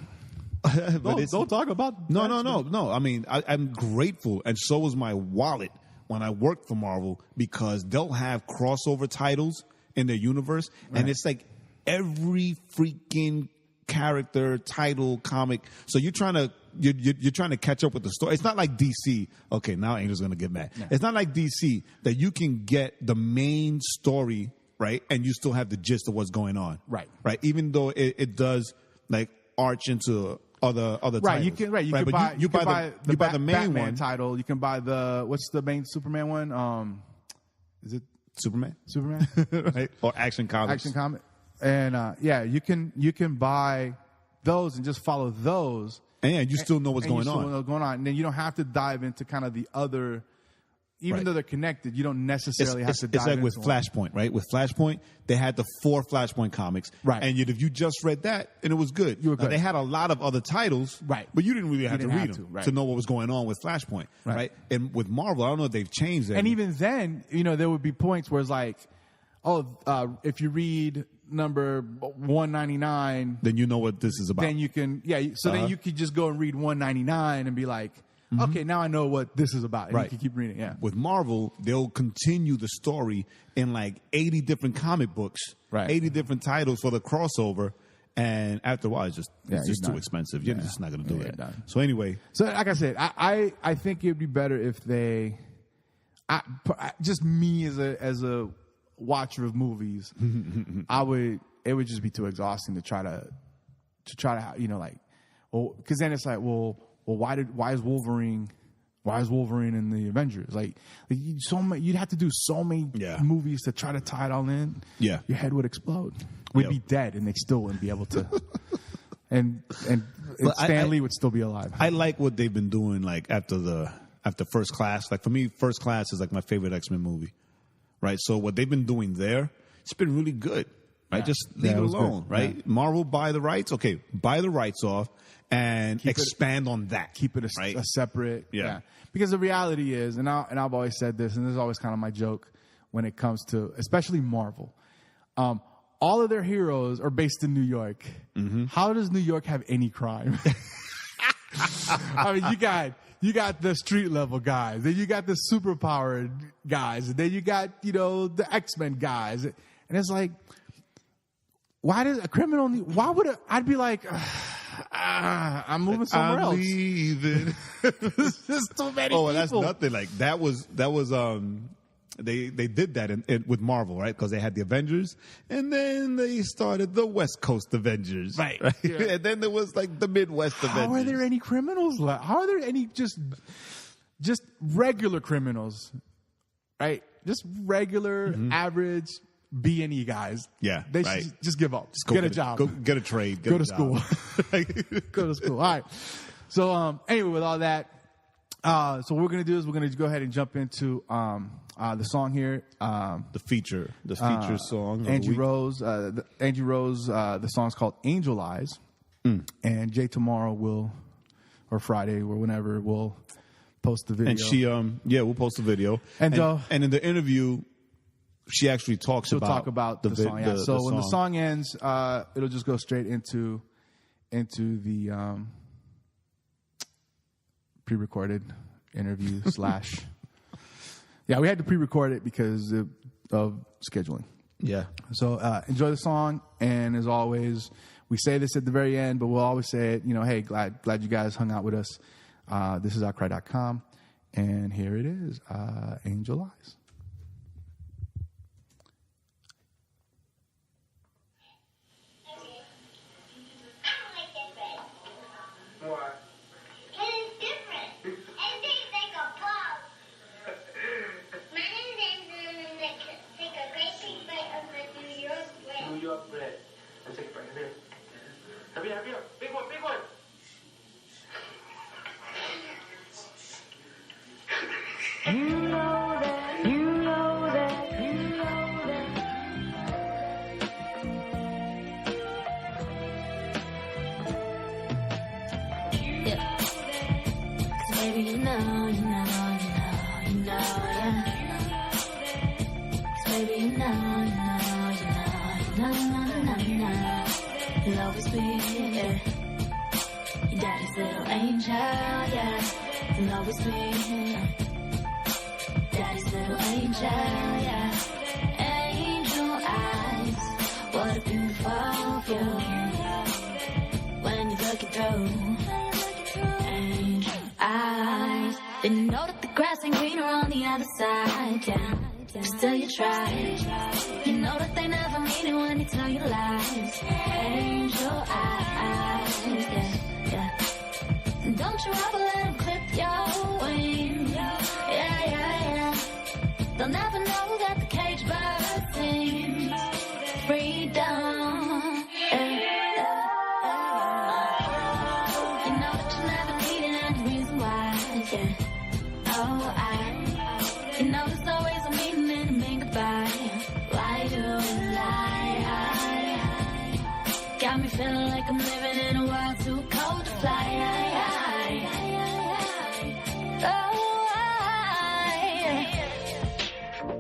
Don't talk about no. I mean, I'm grateful, and so was my wallet when I worked for Marvel because they'll have crossover titles in their universe, and it's like. Every freaking character, title, comic. So you're trying to catch up with the story. It's not like DC. Okay, now Angel's gonna get mad. Yeah. It's not like DC that you can get the main story right, and you still have the gist of what's going on. Right. Even though it does like arch into other titles. Right. You can buy the main Batman one title. You can buy what's the main Superman one? Is it Superman? Right. Or Action Comics. And you can buy those and just follow those, And you still know what's going on. And then you don't have to dive into kind of the other, even though they're connected, you don't necessarily have to dive into It's like with Flashpoint, right? With Flashpoint, they had the 4 Flashpoint comics. Right. And if you just read that, and it was good. You were good. They had a lot of other titles. Right. But you didn't really have to read them right. to know what was going on with Flashpoint. Right. And with Marvel, I don't know if they've changed that. And even then, there would be points where it's like, if you read number 199, then you know what this is about. Then you can, then you could just go and read 199 and be like, okay, now I know what this is about. And you can keep reading, With Marvel, they'll continue the story in like 80 different comic books, 80 different titles for the crossover. And after a while, it's just too expensive. You're just not going to do it. So anyway. So like I said, I think it would be better if they, just me as a watcher of movies, it would just be too exhausting to try to because then it's like, well, why is Wolverine in the Avengers? Like you'd have to do so many movies to try to tie it all in. Yeah, your head would explode. We'd be dead, and they still wouldn't be able to. and Stan Lee would still be alive. I like what they've been doing. Like after First Class, like for me, First Class is like my favorite X-Men movie. Right, so what they've been doing there, it's been really good. Right, just leave it alone. Good. Right, Marvel buy the rights. Okay, buy the rights off and expand on that. Keep it a separate. Yeah. Because the reality is, and I've always said this, and this is always kind of my joke when it comes to, especially Marvel. All of their heroes are based in New York. Mm-hmm. How does New York have any crime? I mean, you got the street level guys, then you got the super powered guys, and then you got the X-Men guys, and it's like, why does a criminal need? Why would I'd be like, I'm moving somewhere else. Leaving. There's too many people. Oh, that's nothing. Like that was They did that with Marvel, right? Because they had the Avengers, and then they started the West Coast Avengers, right? Yeah. And then there was like the Midwest Avengers. How are there any criminals left? How are there any just regular criminals, right? Just regular, average B&E guys. Yeah, they should just give up. Just get a job. Go get a trade. Go to school. Go to school. All right. So anyway, with all that, so what we're gonna do is we're gonna go ahead and jump into the song here. The feature song. Angie Rose. The song's called Angel Eyes. And Jae tomorrow or Friday or whenever we'll post the video. And she we'll post the video. And in the interview, she actually talks about the song. Yeah. So when the song ends, it'll just go straight into the pre-recorded interview / Yeah, we had to pre-record it because of scheduling. Yeah. So enjoy the song, and as always, we say this at the very end, but we'll always say it. Hey, glad you guys hung out with us. This is outcry.com, and here it is, Angel Eyes. You'll always be, yeah. Your daddy's little angel, yeah. You'll always be, yeah. Daddy's little angel, yeah. Angel eyes, what a beautiful view. When you're looking through, angel eyes. Then you know that the grass ain't greener on the other side, yeah. Still you try. You know that they never mean it when they tell you lies. Angel eyes, yeah, yeah. Don't you ever let them clip your wings. Yeah, yeah, yeah. They'll never know that the cage bird sings freedom. Yeah, yeah. You know that Got me feeling like I'm living in a world too cold to fly.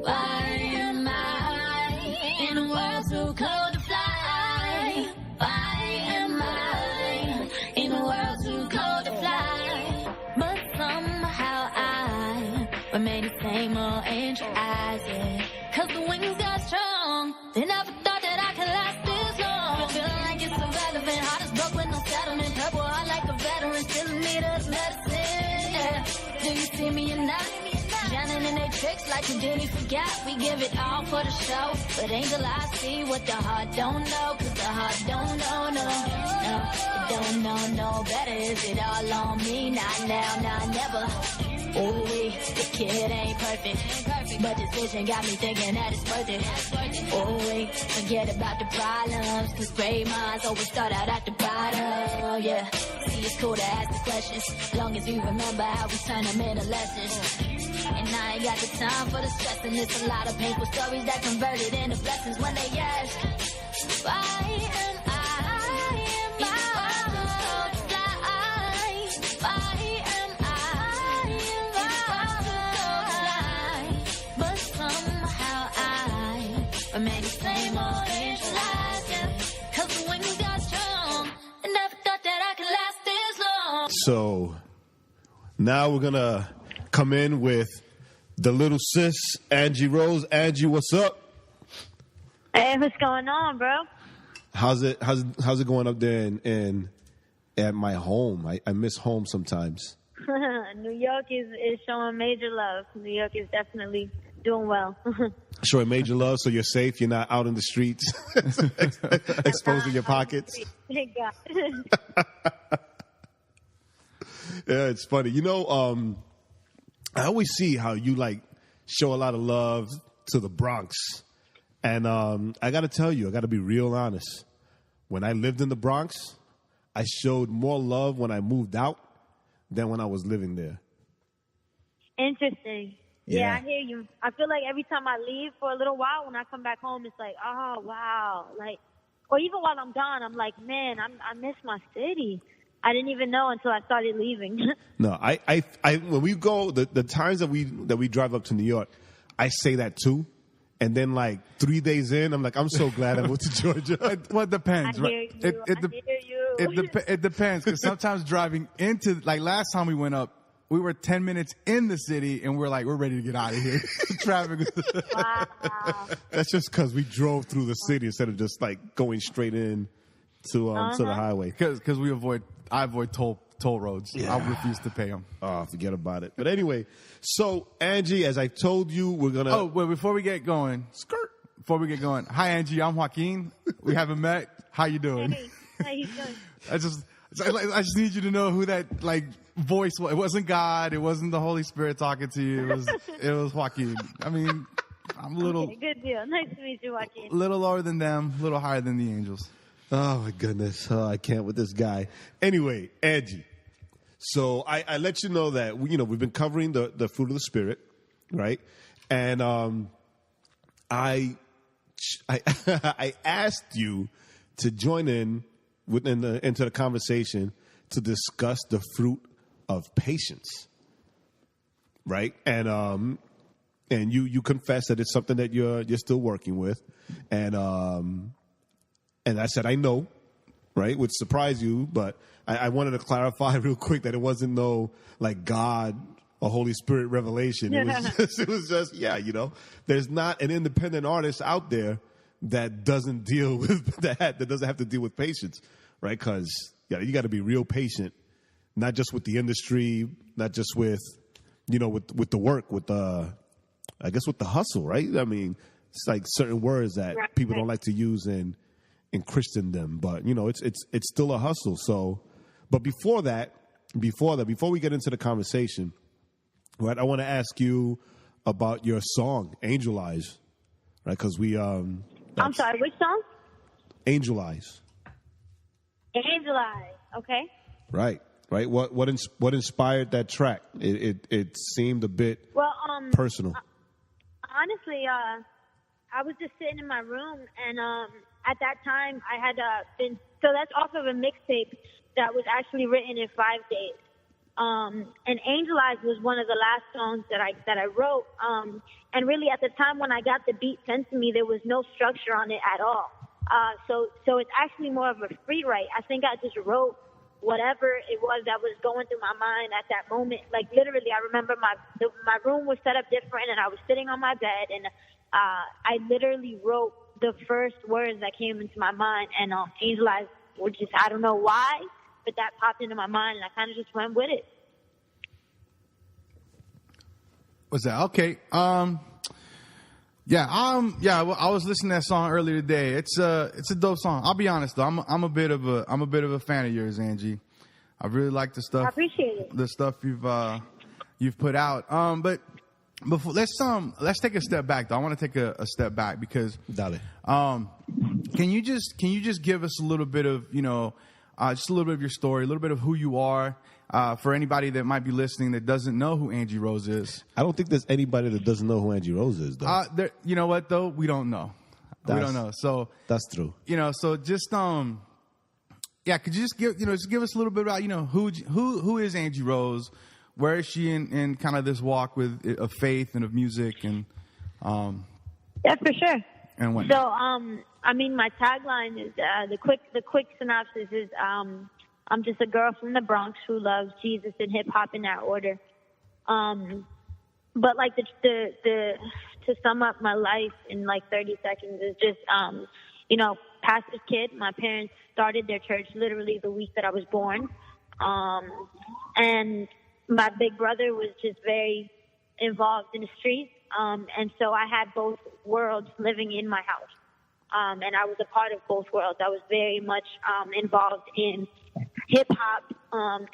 Why am I in a world too cold to fly? Why am I in a world too cold to fly? But somehow I remain the same old angel eyes, yeah. 'Cause the wings got strong. They never thought that I could last this long. Feeling like it's irrelevant. Heart is broke with no settlement. Purple heart like a veteran. Still in need of medicine, yeah. Do you see me or not? Drowning in their tricks like a Disney forgot. We give it all for the show. But angel, I see what the heart don't know. 'Cause the heart don't know, no. It don't know no better. Is it all on me? Not now, not never. Ooh, the kid ain't perfect. But this vision got me thinking that it's worth it. Ooh, forget about the problems. 'Cause great minds always start out at the bottom, yeah. See, it's cool to ask the questions. Long as we remember how we turn them into lessons. And I ain't got the time for the stress, and it's a lot of painful stories that converted into blessings when they ask, why am I in my world so fly? Why am I in my world so fly? But somehow I remain the same old angel eyes, yeah. 'Cause the wings got strong, and never thought that I could last this long. So now we're gonna come in with the little sis, Angie Rose. Angie, what's up? Hey, what's going on, bro? How's it going up there in at my home? I miss home sometimes. New York is showing major love. New York is definitely doing well. Showing major love, so you're safe. You're not out in the streets exposing your pockets. Thank God. Yeah, it's funny. You know, I always see how you like show a lot of love to the Bronx. And I got to tell you, I got to be real honest. When I lived in the Bronx, I showed more love when I moved out than when I was living there. Interesting. Yeah. Yeah, I hear you. I feel like every time I leave for a little while, when I come back home, it's like, oh, wow. Like, or even while I'm gone, I'm like, man, I miss my city. I didn't even know until I started leaving. No, I when we go, the times that we drive up to New York, I say that too. And then like 3 days in, I'm like, I'm so glad I moved to Georgia. Well, it depends, I hear right? you. I hear you. It depends, because sometimes driving into, like last time we went up, we were 10 minutes in the city and we're ready to get out of here. Traffic. Wow. That's just because we drove through the city instead of just like going straight in to the highway. Because I avoid toll roads. Yeah. I refuse to pay them. Oh, forget about it. But anyway, so Angie, as I told you, we're gonna. Oh, well, before we get going, hi Angie, I'm Joaquin. We haven't met. How you doing? Hey, how you doing? I just need you to know who that voice was. It wasn't God. It wasn't the Holy Spirit talking to you. It was Joaquin. I mean, I'm a little. Okay, good deal. Nice to meet you, Joaquin. Little lower than them, a little higher than the angels. Oh my goodness, I can't with this guy. Anyway, Angie. So I let you know that we've been covering the fruit of the Spirit, right? And I asked you to join into the conversation to discuss the fruit of patience, right? And you confess that it's something that you're still working with, and I said I know, right? Would surprise you, but I wanted to clarify real quick that it wasn't no like God or Holy Spirit revelation. It was just there's not an independent artist out there that doesn't deal with that doesn't have to deal with patience, right? Because you got to be real patient, not just with the industry, not just with with the work, with the hustle, right? I mean, it's like certain words that people don't like to use in Christendom, but it's still a hustle. So, but before we get into the conversation, right, I want to ask you about your song, Angel Eyes, right? Because I'm sorry, which song? Angel Eyes. Angel Eyes. Okay. Right. What inspired that track? It seemed a bit personal. Honestly, I was just sitting in my room, and at that time I had been that's off of a mixtape that was actually written in 5 days. And Angel Eyes was one of the last songs that I wrote. And really at the time when I got the beat sent to me, there was no structure on it at all. So it's actually more of a free write. I think I just wrote whatever it was that was going through my mind at that moment. Like literally, I remember my room was set up different, and I was sitting on my bed, and I literally wrote the first words that came into my mind. And Angel Eyes were just, I don't know why, but that popped into my mind, and I kind of just went with it. What's that? Okay. Yeah. Well, I was listening to that song earlier today. It's a dope song. I'll be honest though. I'm a bit of a fan of yours, Angie. I really like the stuff. I appreciate it. The stuff you've put out. But before let's take a step back though. I want to take a step back because Dale. Can you just give us a little bit of, just a little bit of your story, a little bit of who you are, for anybody that might be listening that doesn't know who Angie Rose is? I don't think there's anybody that doesn't know who Angie Rose is, though. You know what, though? We don't know. We don't know. So that's true. So just could you just give us a little bit about, who is Angie Rose? Where is she in kind of this walk of faith and of music and Yeah, for sure. And what? So my tagline is the quick synopsis is I'm just a girl from the Bronx who loves Jesus and hip hop in that order. But like the to sum up my life in like 30 seconds is just pastor's kid. My parents started their church literally the week that I was born. And my big brother was just very involved in the streets. And so I had both worlds living in my house. And I was a part of both worlds. I was very much involved in hip hop,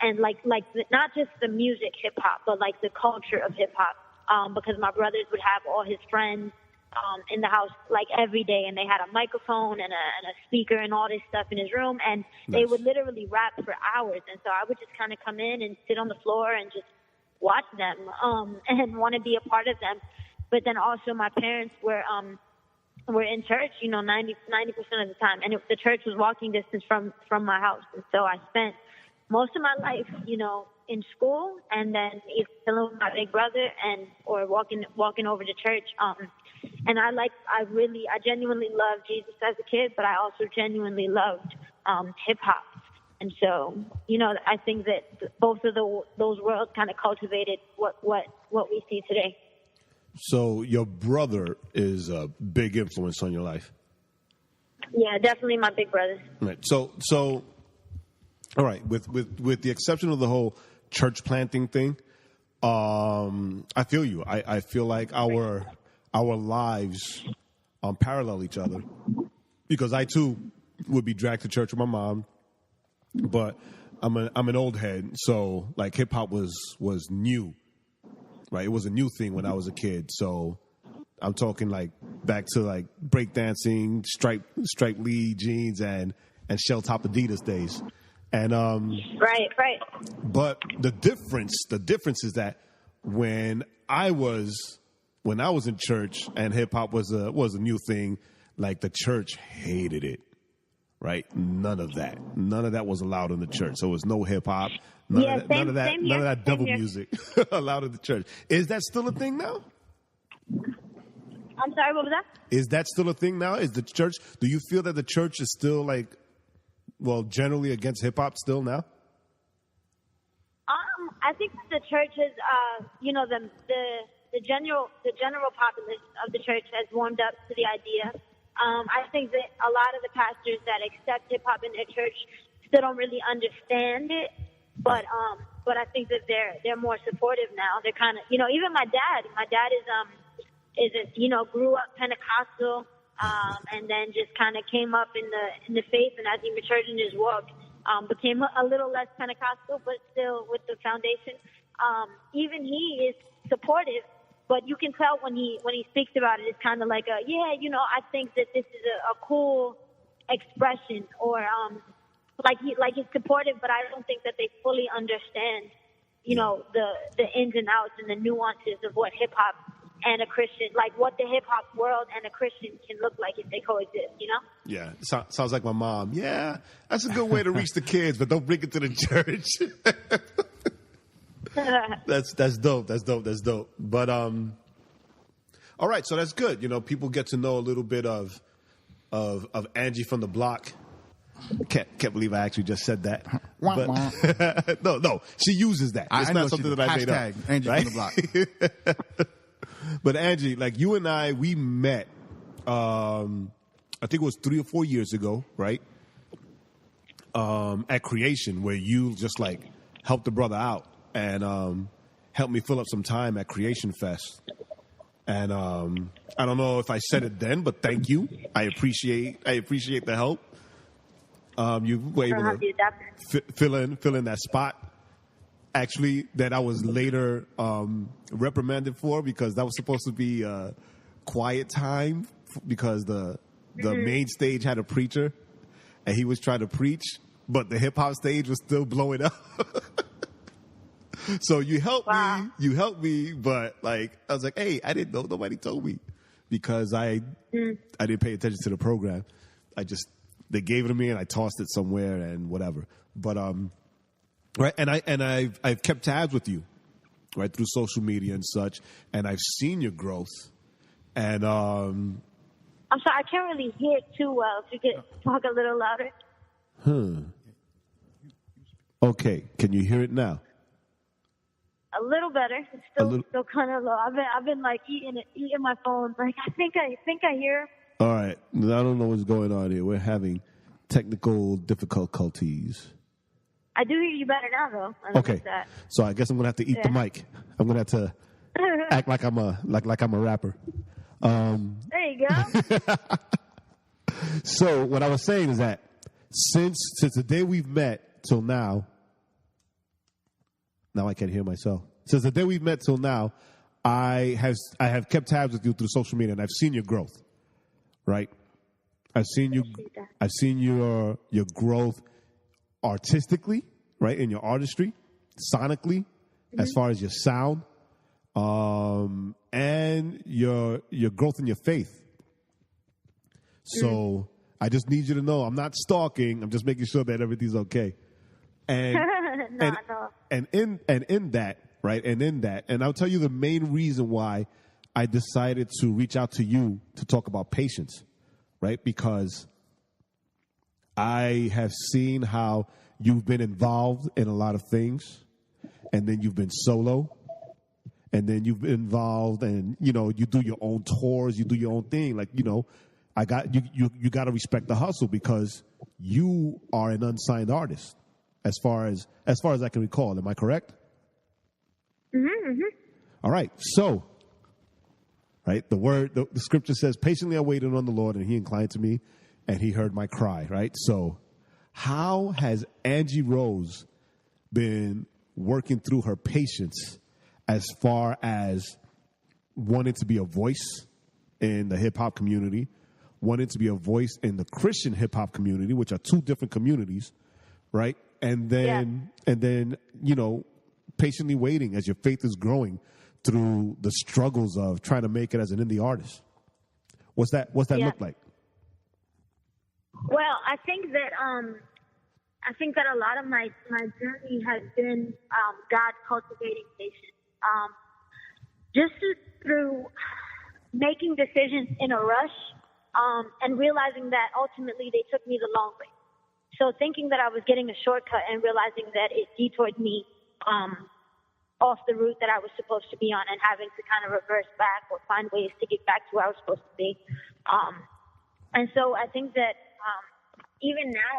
and like not just the music hip hop, but like the culture of hip hop. Because my brothers would have all his friends in the house like every day, and they had a microphone and a speaker and all this stuff in his room, and they would literally rap for hours. And so I would just kind of come in and sit on the floor and just watch them and want to be a part of them. But then also my parents were in church, 90% of the time. And the church was walking distance from my house. And so I spent most of my life, in school, and then either chilling with my big brother or walking over to church. And I genuinely loved Jesus as a kid, but I also genuinely loved hip hop. And so, I think that both of those worlds kind of cultivated what we see today. So your brother is a big influence on your life. Yeah, definitely my big brother. Right. So all right, with the exception of the whole church planting thing, I feel you. I feel like our lives parallel each other, because I too would be dragged to church with my mom, but I'm an old head, so like hip hop was new. Right, it was a new thing when I was a kid. So I'm talking like back to like breakdancing, striped Lee jeans and shell top Adidas days. And right. But the difference is that when I was in church and hip hop was a new thing, like the church hated it. Right? None of that was allowed in the church. So it was no hip hop. None of that devil music allowed in the church. Is that still a thing now? I'm sorry, what was that? Is that still a thing now? Is the church? Do you feel that the church is still generally against hip hop still now? I think the church is, the general populace of the church has warmed up to the idea. I think that a lot of the pastors that accept hip hop in their church still don't really understand it, but I think that they're more supportive now. They're kind of, even my dad grew up Pentecostal, and then just kind of came up in the faith, and as he matured in his walk, became a little less Pentecostal, but still with the foundation. Even he is supportive. But you can tell when he speaks about it, it's kind of like I think that this is a cool expression, or he's supportive, but I don't think that they fully understand, the ins and outs and the nuances of what hip hop and a Christian, like what the hip hop world and a Christian can look like if they coexist, you know? Yeah, sounds like my mom. Yeah, that's a good way to reach the kids, but don't bring it to the church. That's dope. That's dope. But all right, so that's good. You know, people get to know a little bit of Angie from the block. Can't believe I actually just said that. But, no, she uses that. It's not something that I made up. Angie right? from the block. But Angie, like you and I, we met. I think it was 3 or 4 years ago, right? At Creation, where you just like helped a brother out and helped me fill up some time at Creation Fest. And I don't know if I said it then, but thank you. I appreciate the help. You were able to fill in that spot. Actually, that I was later reprimanded for because that was supposed to be a quiet time because the main stage had a preacher and he was trying to preach, but the hip hop stage was still blowing up. So you helped me, but like I was like, hey, I didn't know, nobody told me because I didn't pay attention to the program. They gave it to me and I tossed it somewhere and whatever. But right, and I've kept tabs with you, right, through social media and such, and I've seen your growth. And I'm sorry, I can't really hear too well. If you could talk a little louder. Okay, can you hear it now? A little better. It's still kind of low. I've been like eating my phone. Like I think I hear. All right, I don't know what's going on here. We're having technical difficulties. I do hear you better now, though. Okay, so I guess I'm gonna have to eat the mic. I'm gonna have to act like I'm a rapper. There you go. So what I was saying is that since the day we've met till now I can't hear myself. Since the day we've met till now, I have kept tabs with you through social media, and I've seen your growth. Right, I've seen your growth artistically, right, in your artistry, sonically, as far as your sound, and your growth in your faith. So I just need you to know I'm not stalking. I'm just making sure that everything's okay. And in that, right, and I'll tell you the main reason why I decided to reach out to you to talk about patience, right? Because I have seen how you've been involved in a lot of things, and then you've been solo, and then you've been involved, and you do your own tours, you do your own thing. Like I got you got to respect the hustle because you are an unsigned artist, as far as I can recall. Am I correct? Mm-hmm. All right, so. Right, the scripture says, patiently I waited on the Lord, and he inclined to me, and he heard my cry, right? So how has Angie Rose been working through her patience as far as wanting to be a voice in the hip-hop community, wanting to be a voice in the Christian hip-hop community, which are two different communities, right? And then, patiently waiting as your faith is growing through the struggles of trying to make it as an indie artist. What's that look like? Well, I think that a lot of my journey has been God cultivating patience. Just through making decisions in a rush, and realizing that ultimately they took me the long way. So thinking that I was getting a shortcut and realizing that it detoured me off the route that I was supposed to be on, and having to kind of reverse back or find ways to get back to where I was supposed to be. And so I think that even now,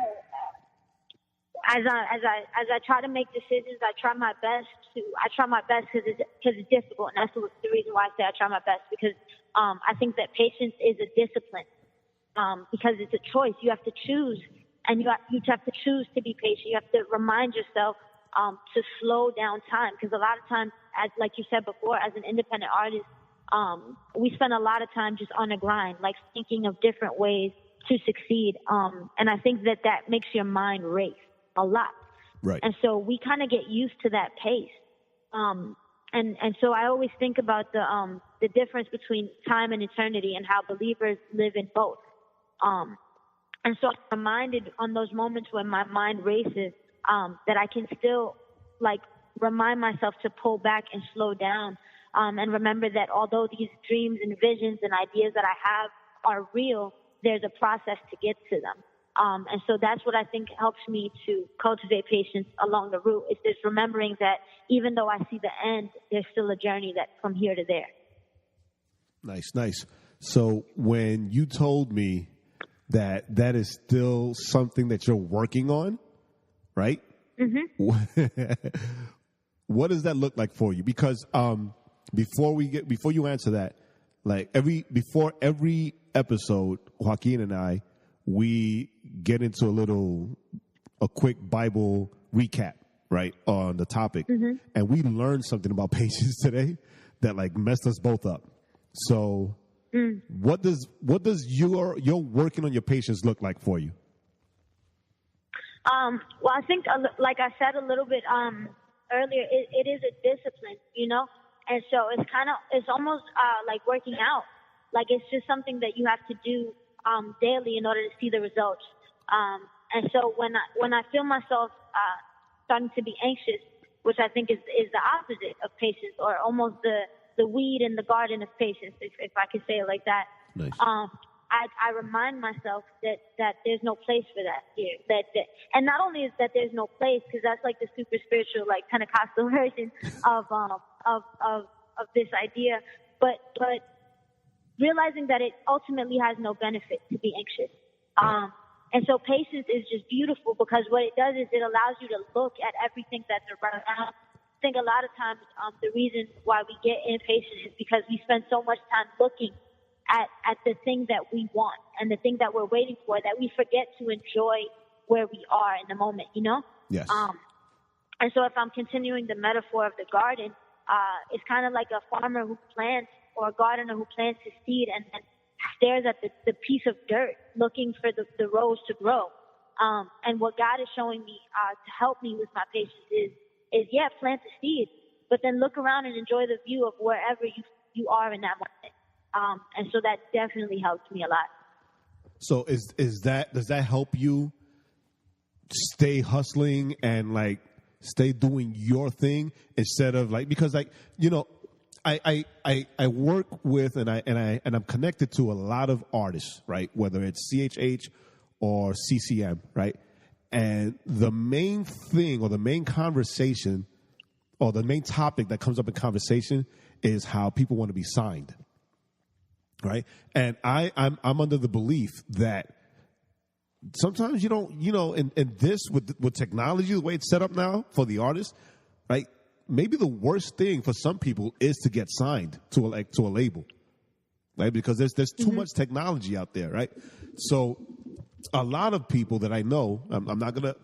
as I try to make decisions, I try my best because it's difficult, and that's the reason why I say I try my best, because I think that patience is a discipline, because it's a choice. You have to choose, and you have to choose to be patient. You have to remind yourself to slow down time, because a lot of times, as like you said before, as an independent artist, we spend a lot of time just on the grind, like thinking of different ways to succeed. And I think that makes your mind race a lot. Right. And so we kind of get used to that pace. And so I always think about the the difference between time and eternity and how believers live in both. And so I'm reminded on those moments when my mind races that I can still like remind myself to pull back and slow down and remember that although these dreams and visions and ideas that I have are real, there's a process to get to them. And so that's what I think helps me to cultivate patience along the route. It's just remembering that even though I see the end, there's still a journey that from here to there. Nice. So when you told me that is still something that you're working on, right? Mm-hmm. What does that look like for you? Because before you answer that, like before every episode, Joaquin and I, we get into a quick Bible recap, right, on the topic. Mm-hmm. And we learned something about patience today that like messed us both up. So what does your working on your patience look like for you? Well, I think, like I said a little bit earlier, it is a discipline, you know? And so it's almost like working out. Like it's just something that you have to do daily in order to see the results. And so when I feel myself starting to be anxious, which I think is the opposite of patience, or almost the weed in the garden of patience, if I could say it like that. Nice. I remind myself that there's no place for that here. And not only is that there's no place, because that's like the super spiritual, like Pentecostal version of this idea, but realizing that it ultimately has no benefit to be anxious. And so patience is just beautiful because what it does is it allows you to look at everything that's around. I think a lot of times the reason why we get impatient is because we spend so much time looking at the thing that we want and the thing that we're waiting for that we forget to enjoy where we are in the moment, you know? Yes. And so if I'm continuing the metaphor of the garden, it's kind of like a farmer who plants or a gardener who plants his seed and then stares at the piece of dirt looking for the rose to grow. And what God is showing me to help me with my patience is plant the seed, but then look around and enjoy the view of wherever you are in that moment. And so that definitely helps me a lot. So does that help you stay hustling and like stay doing your thing instead of like, because like, you know, I work with and I'm connected to a lot of artists, right? Whether it's CHH or CCM, right? And the main thing or the main conversation or the main topic that comes up in conversation is how people want to be signed, right? And I'm under the belief that sometimes you don't, you know, in this with technology, the way it's set up now for the artist, right? Maybe the worst thing for some people is to get signed to a label, right? Because there's too much technology out there, right? So a lot of people that I know, I'm not gonna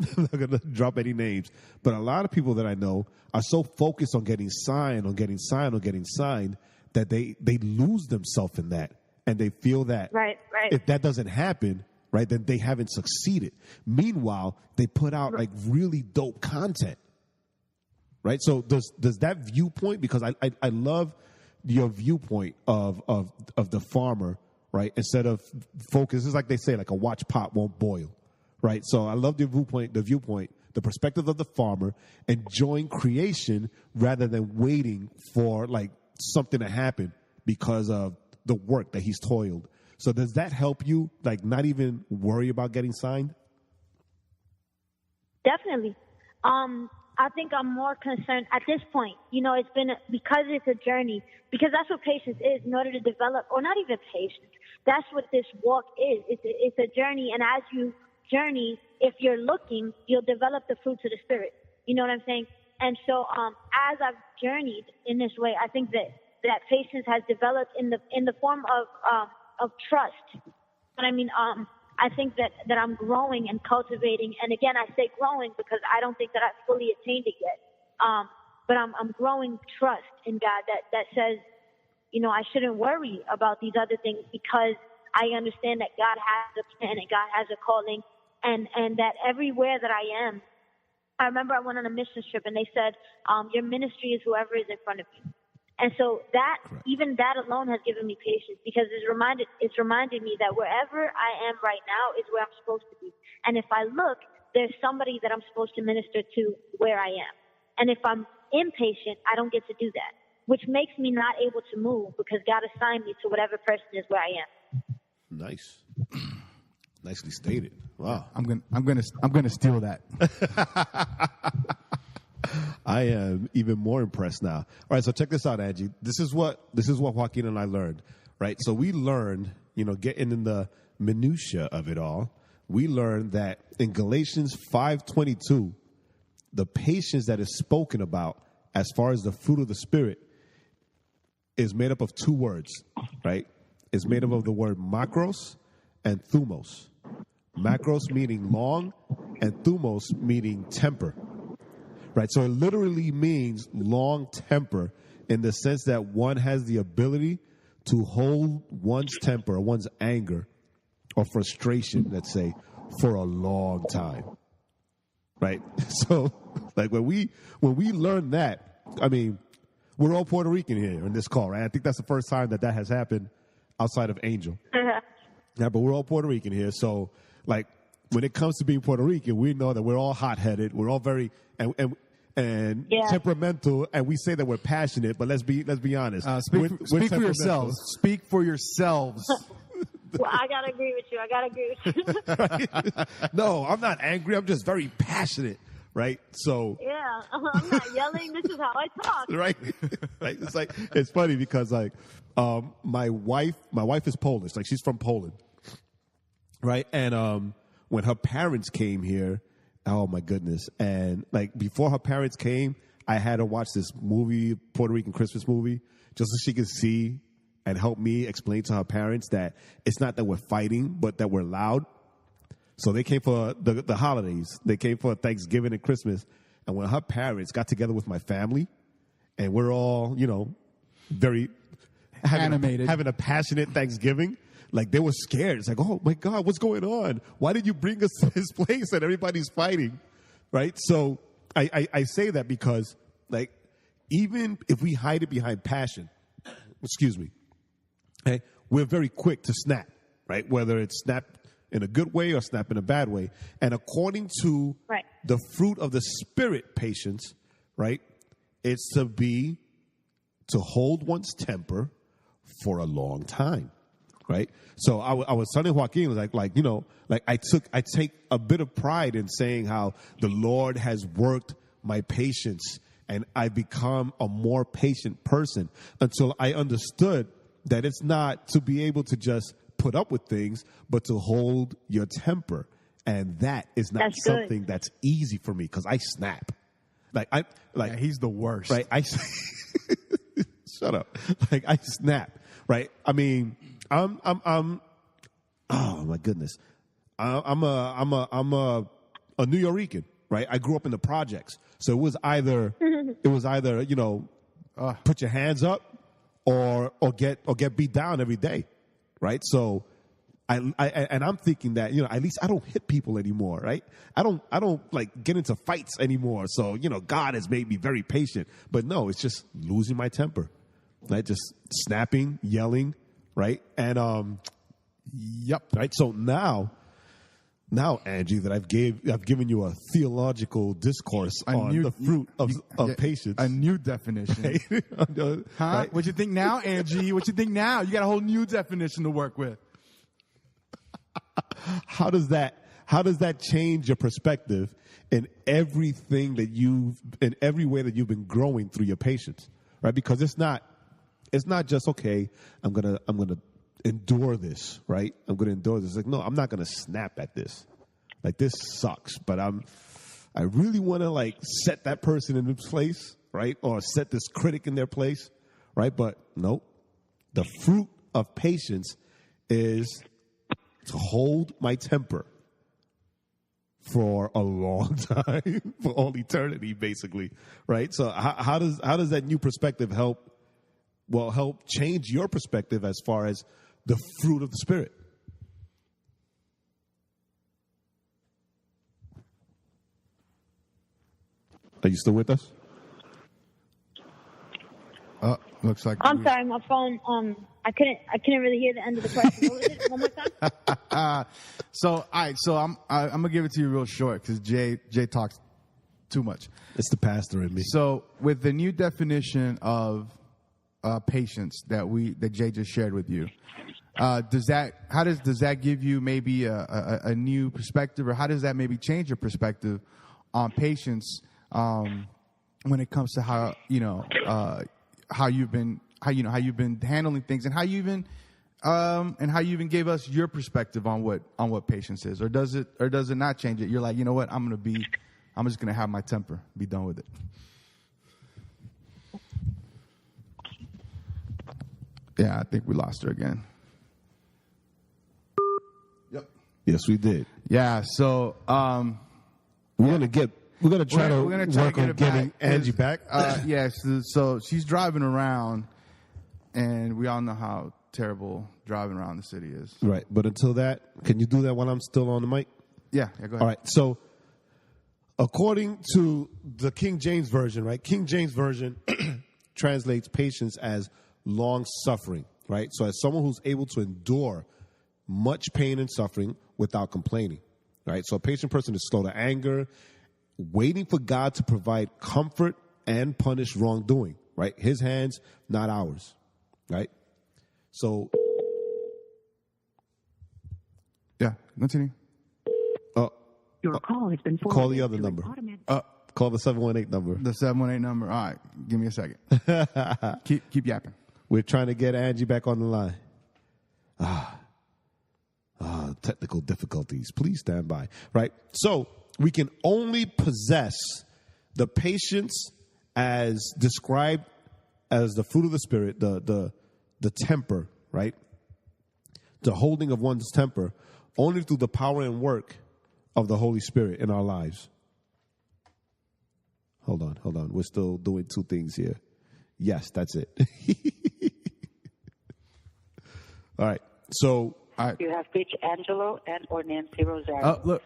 drop any names, but a lot of people that I know are so focused on getting signed that they lose themselves in that, and they feel that right. if that doesn't happen, right, then they haven't succeeded. Meanwhile, they put out like really dope content. Right. So does that viewpoint, because I love your viewpoint of the farmer, right? Instead of focus, it's like they say, like a watch pot won't boil. Right. So I love the viewpoint, the perspective of the farmer, enjoying creation rather than waiting for like something to happen because of the work that he's toiled. So does that help you, like, not even worry about getting signed? Definitely. I think I'm more concerned at this point. You know, because it's a journey, because that's what patience is in order to develop, or not even patience. That's what this walk is. It's a journey. And as you journey, if you're looking, you'll develop the fruits of the Spirit. You know what I'm saying? And so, as I've journeyed in this way, I think that patience has developed in the form of trust. But I mean, I think that I'm growing and cultivating. And again, I say growing because I don't think that I've fully attained it yet. But I'm growing trust in God that says, you know, I shouldn't worry about these other things because I understand that God has a plan and God has a calling, and that everywhere that I am, I remember I went on a mission trip and they said, your ministry is whoever is in front of you. And so that, even that alone has given me patience, because it's reminded me that wherever I am right now is where I'm supposed to be. And if I look, there's somebody that I'm supposed to minister to where I am. And if I'm impatient, I don't get to do that, which makes me not able to move, because God assigned me to whatever person is where I am. Nice. Nicely stated. Wow. I'm gonna steal that. I am even more impressed now. All right, so check this out, Angie. This is what Joaquin and I learned, right? So we learned, getting in the minutia of it all, we learned that in Galatians 5:22, the patience that is spoken about as far as the fruit of the Spirit is made up of two words, right? It's made up of the word makros and thumos. Makros meaning long and thumos meaning temper. Right, so it literally means long temper in the sense that one has the ability to hold one's temper or one's anger or frustration, let's say, for a long time. Right? So, like when we learn that, I mean, we're all Puerto Rican here in this call, right? I think that's the first time that has happened outside of Angel. Yeah, but we're all Puerto Rican here, so like when it comes to being Puerto Rican, we know that we're all hot-headed, we're all very and temperamental, and we say that we're passionate, but let's be honest. Speak for yourselves. Speak for yourselves. Well, I gotta agree with you. No, I'm not angry. I'm just very passionate, right? So yeah, I'm not yelling. This is how I talk. Right? Right? It's funny because my wife is Polish. Like she's from Poland, right? And when her parents came here. Oh my goodness. And like before her parents came, I had her watch this movie, Puerto Rican Christmas movie, just so she could see and help me explain to her parents that it's not that we're fighting, but that we're loud. So they came for the holidays. They came for Thanksgiving and Christmas. And when her parents got together with my family, and we're all, very animated, having a passionate Thanksgiving, like they were scared. It's like, oh my God, what's going on? Why did you bring us to this place that everybody's fighting? Right? So I say that because like even if we hide it behind passion, okay, we're very quick to snap, right? Whether it's snap in a good way or snap in a bad way. And according to the fruit of the Spirit, patience, right? It's to hold one's temper for a long time. Right. So I was telling Joaquin, I take a bit of pride in saying how the Lord has worked my patience and I become a more patient person until I understood that it's not to be able to just put up with things, but to hold your temper. And that is not something that's easy for me because I snap. He's the worst. Right. Shut up. Like I snap. Right. I mean, I'm oh my goodness. I'm a New Yorican, right? I grew up in the projects. So it was either put your hands up or get beat down every day. Right? So I'm thinking that, at least I don't hit people anymore, right? I don't like get into fights anymore. So, God has made me very patient. But no, it's just losing my temper. Right? Just snapping, yelling. Right. And, yep. Right. So now, Angie, that I've given you a theological discourse on the fruit of patience. A new definition. Huh? Right? What you think now, Angie? What you think now? You got a whole new definition to work with. How does that change your perspective in everything in every way that you've been growing through your patience? Right. Because it's not just, okay, I'm going to endure this, right? I'm going to endure this. Like, no, I'm not going to snap at this. Like, this sucks, but I really want to, like, set that person in its place, right? Or set this critic in their place, right? But, no, the fruit of patience is to hold my temper for a long time, for all eternity, basically, right? So how does that new perspective help change your perspective as far as the fruit of the Spirit? Are you still with us? Looks like I'm sorry, my phone. I couldn't really hear the end of the question. What was it? One more time. So, all right. So I'm gonna give it to you real short because Jay talks too much. It's the pastor in me. So with the new definition of patience that Jay just shared with you, does that give you maybe a new perspective, or how does that maybe change your perspective on patience when it comes to how you've been handling things, and how you even gave us your perspective on what patience is, or does it not change it? You're like, you know what, I'm just gonna have my temper, be done with it. Yeah, I think we lost her again. Yep. Yes, we did. Yeah. So we're gonna try to work on getting Angie back. Yes. So she's driving around, and we all know how terrible driving around the city is. Right. But until that, can you do that while I'm still on the mic? Yeah. Go ahead. All right. So according to the King James Version, right? King James Version translates patience as long suffering, right? So as someone who's able to endure much pain and suffering without complaining, right? So a patient person is slow to anger, waiting for God to provide comfort and punish wrongdoing, right? His hands, not ours, right? So, yeah, continue. Your call has been forwarded. Call the other number. Call the 718 number. The 718 number. All right, give me a second. keep yapping. We're trying to get Angie back on the line. Technical difficulties. Please stand by. Right? So we can only possess the patience as described as the fruit of the Spirit, the temper, right? The holding of one's temper, only through the power and work of the Holy Spirit in our lives. Hold on. We're still doing two things here. Yes, that's it. All right. So you have reached Angelo and or Nancy Rosario. Oh, look.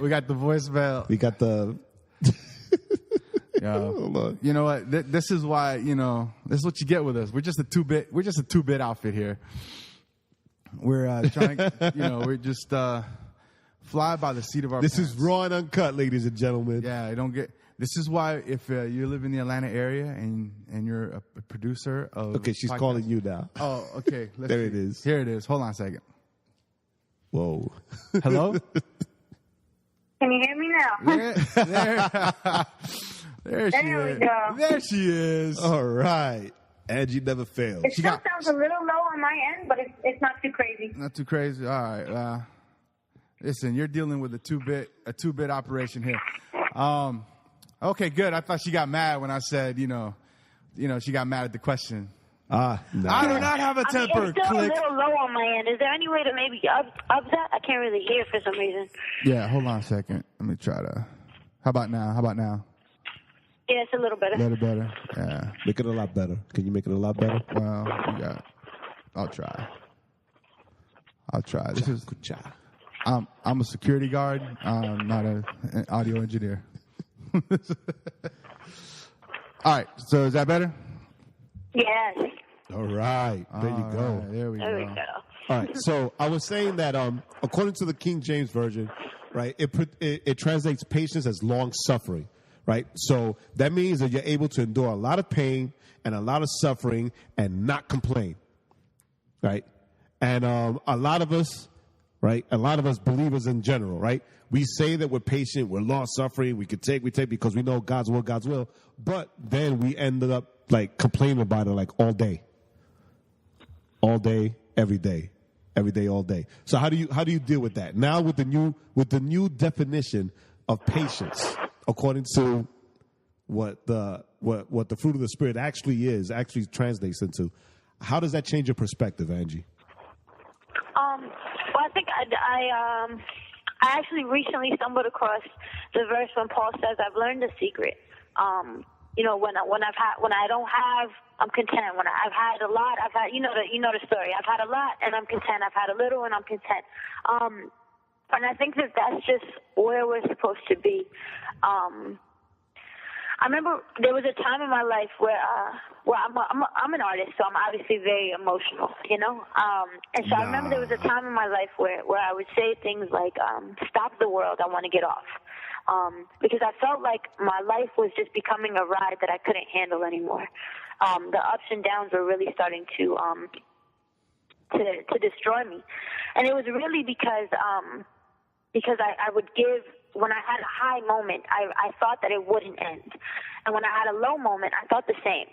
We got the voicemail. We got the. Hold on. You know what? This is why. This is what you get with us. We're just a 2-bit. We're just a 2-bit outfit here. We're trying. We're just fly by the seat of our. This pants. is raw and uncut, ladies and gentlemen. Yeah, I don't get. This is why if you live in the Atlanta area and you're a producer of. Okay, she's podcast, calling you now. Oh, okay. There it is. Here it is. Hold on a second. Whoa. Hello. Can you hear me now? There she There we is. go. There she is. All right. Angie never fails. It still sounds a little low on my end, but it's not too crazy. Not too crazy. All right. Listen, you're dealing with a 2-bit operation here. Okay, good. I thought she got mad when I said, she got mad at the question. No. I do not have a temper. It's still Click. a little low on my end. Is there any way to maybe up that? I can't really hear for some reason. Yeah, hold on a second. Let me try to. How about now? Yeah, it's a little better. Better. Yeah. Make it a lot better. Can you make it a lot better? Well, I'll try. This is. Good job. I'm a security guard. I'm not an audio engineer. All right. So is that better? Yes. All right. There you go. Right, there we go. All right. So I was saying that according to the King James Version, right, it translates patience as long suffering, right? So that means that you're able to endure a lot of pain and a lot of suffering and not complain, right? And a lot of us believers in general, right? We say that we're patient, we're long suffering, we take because we know God's will, but then we ended up like complaining about it like all day, every day, all day. So how do you deal with that now with the new definition of patience according to what the fruit of the Spirit actually translates into? How does that change your perspective, Angie? Well, I think I actually recently stumbled across the verse when Paul says, "I've learned the secret." When I don't have, I'm content. When I've had a lot, I've had, you know the story. I've had a lot and I'm content. I've had a little and I'm content. And I think that's just where we're supposed to be. I remember there was a time in my life where I'm an artist, so I'm obviously very emotional, you know. And so I remember there was a time in my life where I would say things like, "Stop the world, I want to get off," because I felt like my life was just becoming a ride that I couldn't handle anymore. The ups and downs were really starting to destroy me, and it was really because I would give. When I had a high moment, I thought that it wouldn't end. And when I had a low moment, I thought the same.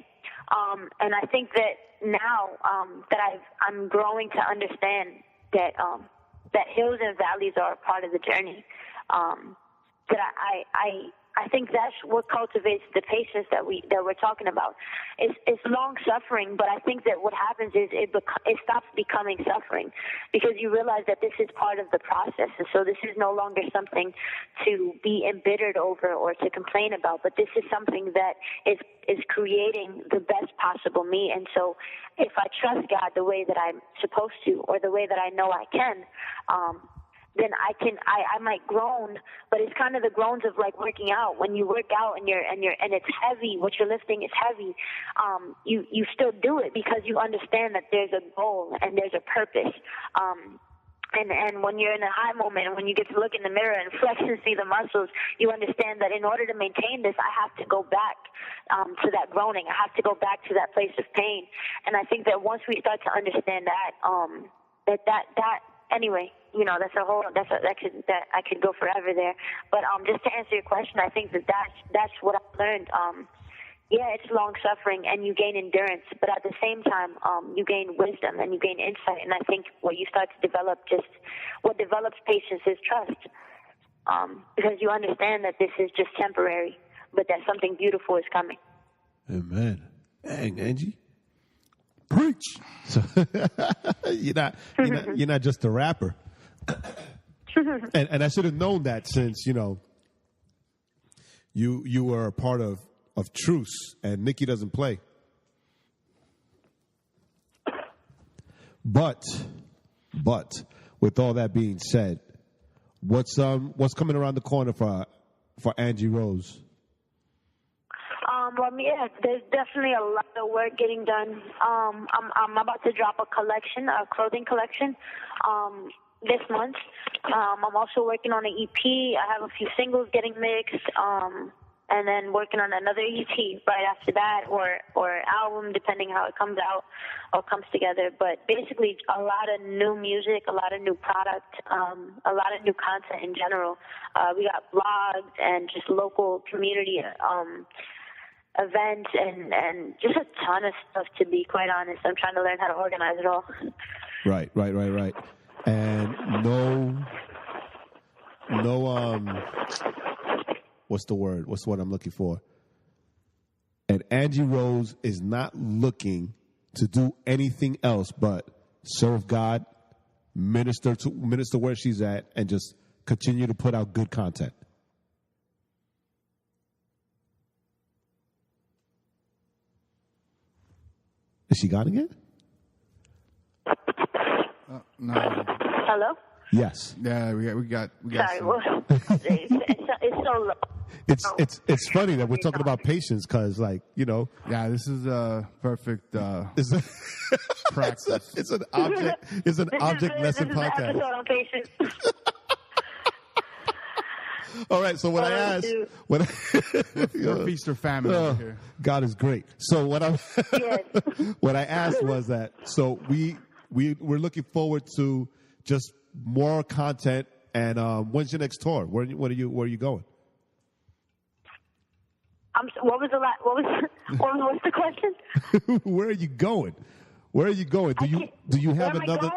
And I think that now that I'm growing to understand that hills and valleys are a part of the journey, that I think that's what cultivates the patience that we're talking about. It's long suffering, but I think that what happens is it stops becoming suffering because you realize that this is part of the process, and so this is no longer something to be embittered over or to complain about, but this is something that is creating the best possible me. And so if I trust God the way that I'm supposed to, or the way that I know I can, then I might groan, but it's kind of the groans of like working out. When you work out and it's heavy, what you're lifting is heavy, you still do it because you understand that there's a goal and there's a purpose. And when you're in a high moment and when you get to look in the mirror and flex and see the muscles, you understand that in order to maintain this, I have to go back to that groaning. I have to go back to that place of pain. And I think that once we start to understand that, anyway, you know, I could go forever there. But just to answer your question, I think that's what I've learned. Yeah, it's long suffering and you gain endurance, but at the same time, you gain wisdom and you gain insight. And I think what you start to develop, what develops patience is trust, because you understand that this is just temporary, but that something beautiful is coming. Amen. Dang, Angie. Preach. So you're not just a rapper. and I should have known that since, you know, you were a part of Truce, and Nikki doesn't play. But with all that being said, what's coming around the corner for Angie Rose? Well, yeah, there's definitely a lot of work getting done. I'm about to drop a clothing collection, this month. I'm also working on an EP. I have a few singles getting mixed, and then working on another EP right after that, or album, depending how it comes out or comes together. But basically, a lot of new music, a lot of new product, a lot of new content in general. We got blogs and just local community events and just a ton of stuff, to be quite honest. I'm trying to learn how to organize it all. Right. And no, what's the word? What's the word I'm looking for? And Angie Rose is not looking to do anything else but serve God, minister where she's at, and just continue to put out good content. Is she gone again? No. Hello? Yes. Yeah, we got. Sorry, it's so low. It's funny that we're talking about patience because, like, you know. Yeah, this is a perfect practice. It's an object lesson podcast. This is an episode on patience. All right, so we're feast or famine over here. God is great. So what I asked was that, so we're looking forward to just more content. And when's your next tour? Where are you going? What's the question? Where are you going? Where are you going? Do you have another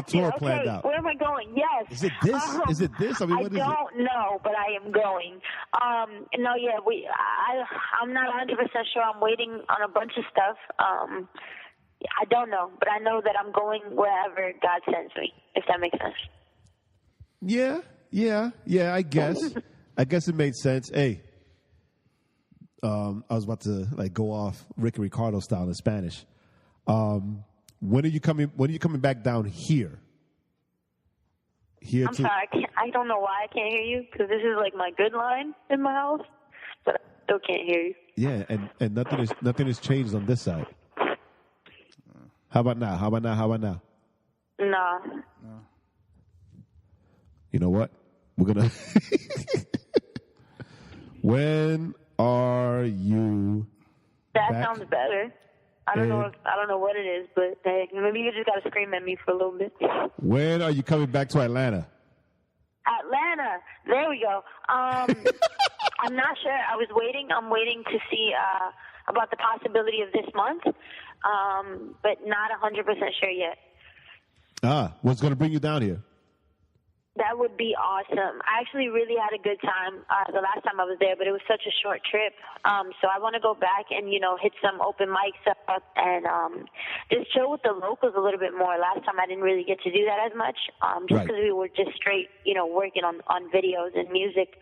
tour planned out? Where am I going? Yes. Is it this? Is it this? I mean, what is it? I don't know, but I am going. No, yeah, I'm not 100% sure. I'm waiting on a bunch of stuff. I don't know, but I know that I'm going wherever God sends me, if that makes sense. Yeah, I guess. I guess it made sense. Hey, I was about to go off Ricky Ricardo style in Spanish. When are you coming back down here? I'm sorry, I don't know why I can't hear you, because this is like my good line in my house. But still can't hear you. Yeah, and nothing has changed on this side. How about now? Nah. You know what? We're gonna. When are you? That back? sounds better. I don't know what it is, but hey, maybe you just gotta scream at me for a little bit. When are you coming back to Atlanta? Atlanta. There we go. I'm not sure. I'm waiting to see about the possibility of this month, but not 100% sure yet. What's going to bring you down here? That would be awesome. I actually really had a good time the last time I was there, but it was such a short trip. So I want to go back and, hit some open mics up and just chill with the locals a little bit more. Last time I didn't really get to do that as much just because we were just straight, working on videos and music.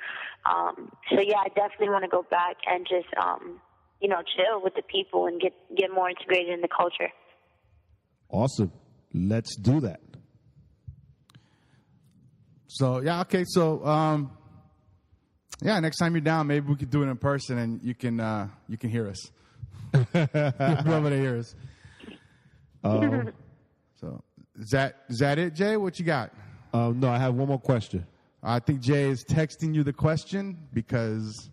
So, yeah, I definitely want to go back and just, chill with the people and get more integrated in the culture. Awesome. Let's do that. So, yeah, okay. So, next time you're down, maybe we could do it in person and you can hear us. You'll be able to hear us. So, is that it, Jay? What you got? No, I have one more question. I think Jay is texting you the question because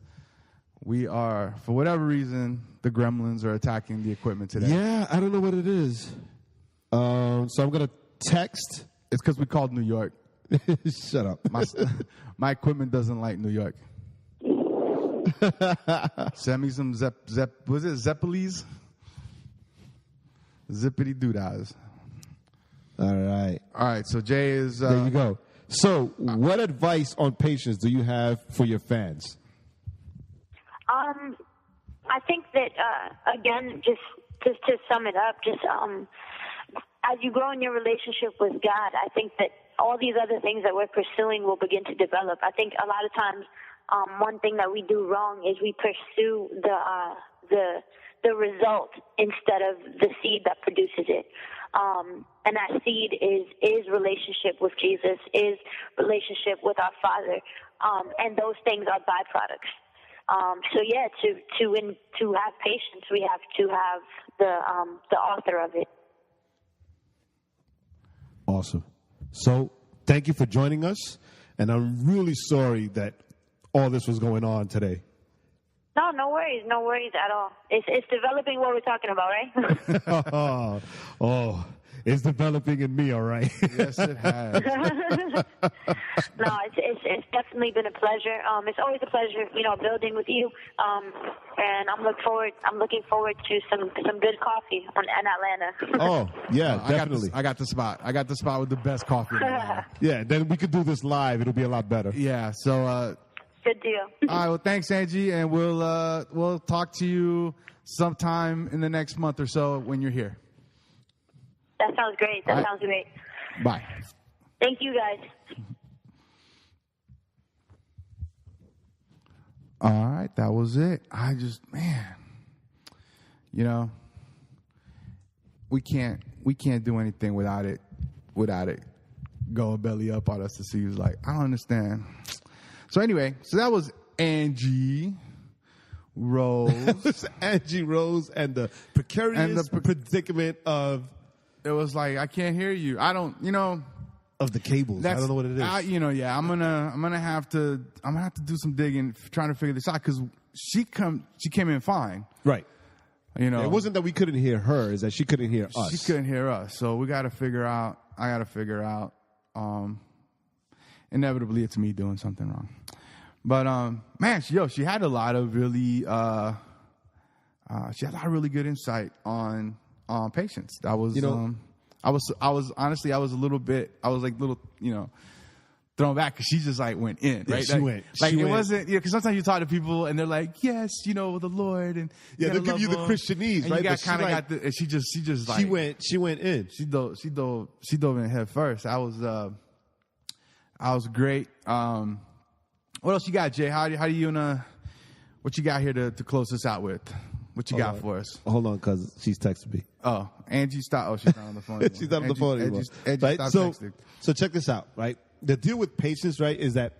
we are, for whatever reason, the gremlins are attacking the equipment today. Yeah, I don't know what it is. So I'm going to text. It's because we called New York. Shut up. My equipment doesn't like New York. Send me some was it Zeppelis? Zippity doodah. All right. So Jay is. There you go. So, what advice on patience do you have for your fans? I think that again, just to sum it up, as you grow in your relationship with God, I think that all these other things that we're pursuing will begin to develop. I think a lot of times, one thing that we do wrong is we pursue the result instead of the seed that produces it. And that seed is relationship with Jesus, is relationship with our Father, and those things are byproducts. To have patience, we have to have the author of it. Awesome. So, thank you for joining us, and I'm really sorry that all this was going on today. No worries at all. It's developing what we're talking about, right? It's developing in me, all right. Yes, it has. No, it's definitely been a pleasure. It's always a pleasure, building with you. And I'm looking forward to some good coffee in Atlanta. Oh, yeah, definitely. I got the spot. I got the spot with the best coffee in Atlanta. Yeah, then we could do this live. It'll be a lot better. Yeah. So. Good deal. All right. Well, thanks, Angie, and we'll talk to you sometime in the next month or so when you're here. That sounds great. Sounds great. Bye. Thank you, guys. All right, that was it. we can't do anything without it going belly up on us to see who's like, I don't understand. So anyway, that was Angie Rose. Angie Rose and the precarious predicament of. It was like, I can't hear you. I don't, of the cables. I don't know what it is. I'm gonna have to do some digging trying to figure this out because she came in fine. Right. It wasn't that we couldn't hear her; is that she couldn't hear us. She couldn't hear us. So we got to figure out. I got to figure out. Inevitably, it's me doing something wrong. But she had a lot of really good insight on patience. That was I was honestly a little bit thrown back because she just went in, right? Yeah, she went. Wasn't because sometimes you talk to people and they're like, yes, the Lord, and they'll give you the Christianese, right? And she went in. She dove in head first. I was great. What else you got, Jay? How do you what you got here to close this out with? What you got for us? Hold on, because she's texting me. Oh, Angie, stop. Oh, she's not on the phone anymore. She's not on the phone anymore. Right? So check this out, right? The deal with patience, right, is that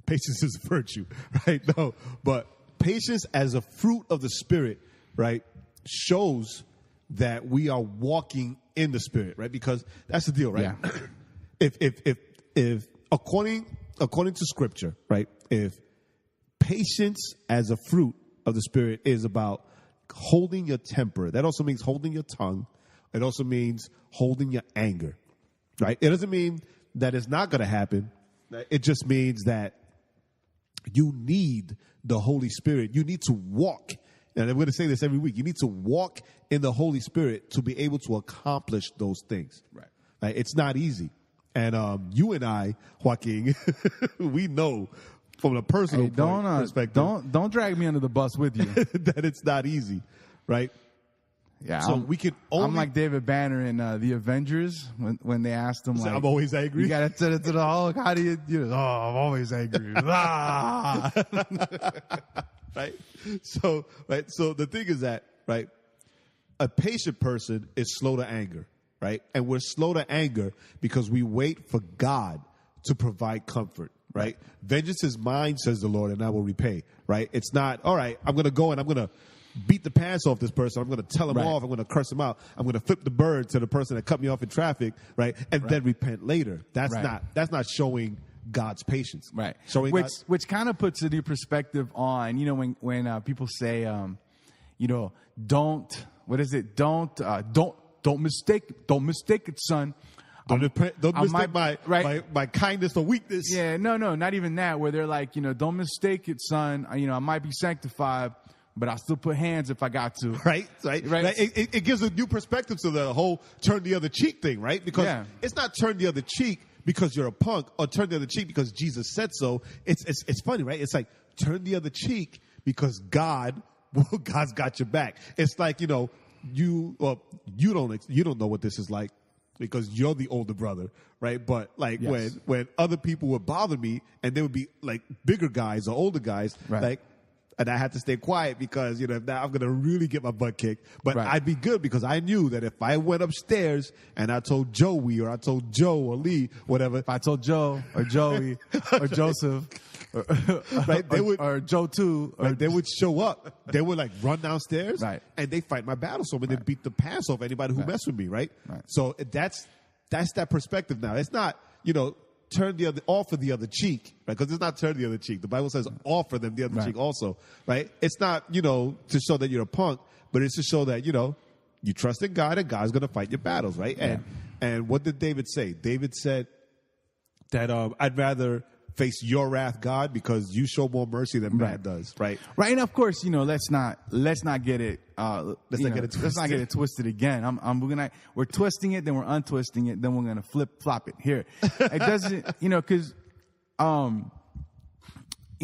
patience is a virtue, right? No, but patience as a fruit of the Spirit, right, shows that we are walking in the Spirit, right? Because that's the deal, right? Yeah. If according to Scripture, right, if patience as a fruit of the Spirit is about holding your temper, that also means holding your tongue. It also means holding your anger, right? It doesn't mean that it's not going to happen. It just means that you need the Holy Spirit. You need to walk. And I'm going to say this every week. You need to walk in the Holy Spirit to be able to accomplish those things. Right. It's not easy. And you and I, Joaquin, we know from a personal perspective. Don't drag me under the bus with you. That it's not easy, right? Yeah. So we can only. I'm like David Banner in the Avengers when they asked him, like, I'm always angry. You got to send it to the Hulk. How do you know, I'm always angry. Right. So the thing is that, right, a patient person is slow to anger, right? And we're slow to anger because we wait for God to provide comfort, right? Vengeance is mine, says the Lord, and I will repay, right? It's not, all right, I'm going to go and I'm going to beat the pants off this person. I'm going to tell him off. I'm going to curse him out. I'm going to flip the bird to the person that cut me off in traffic, right? And then repent later. That's not showing God's patience. Right. Showing which kind of puts a new perspective on, you know, when people say, you know, don't mistake it, son. Don't mistake my kindness for weakness. Yeah, no, not even that. Where they're like, you know, don't mistake it, son. You know, I might be sanctified, but I'll still put hands if I got to. Right. It gives a new perspective to the whole turn the other cheek thing, right? Because it's not turn the other cheek because you're a punk or turn the other cheek because Jesus said so. It's funny, right? It's like turn the other cheek because God's got your back. It's like, you know, you don't know what this is like because you're the older brother, right? But like when other people would bother me and they would be like bigger guys or older guys, like, and I had to stay quiet because, you know, now I'm going to really get my butt kicked. But I'd be good because I knew that if I went upstairs and I told Joey or I told Joe or Lee, whatever. If I told Joe or Joey or Joseph or Joe too. Or they would show up. They would like run downstairs and they fight my battle. So they beat the pants off anybody who messed with me, right? So that's that perspective now. It's not, you know, offer the other cheek, right? Because it's not turn the other cheek. The Bible says offer them the other cheek also, right? It's not, you know, to show that you're a punk, but it's to show that, you know, you trust in God and God's going to fight your battles, right? And what did David say? David said that I'd rather face your wrath, God, because you show more mercy than man does, right? Right, and of course, you know, let's not get it. Let's not get it twisted again. We're twisting it, then we're untwisting it, then we're gonna flip flop it here. It doesn't, you know, because, you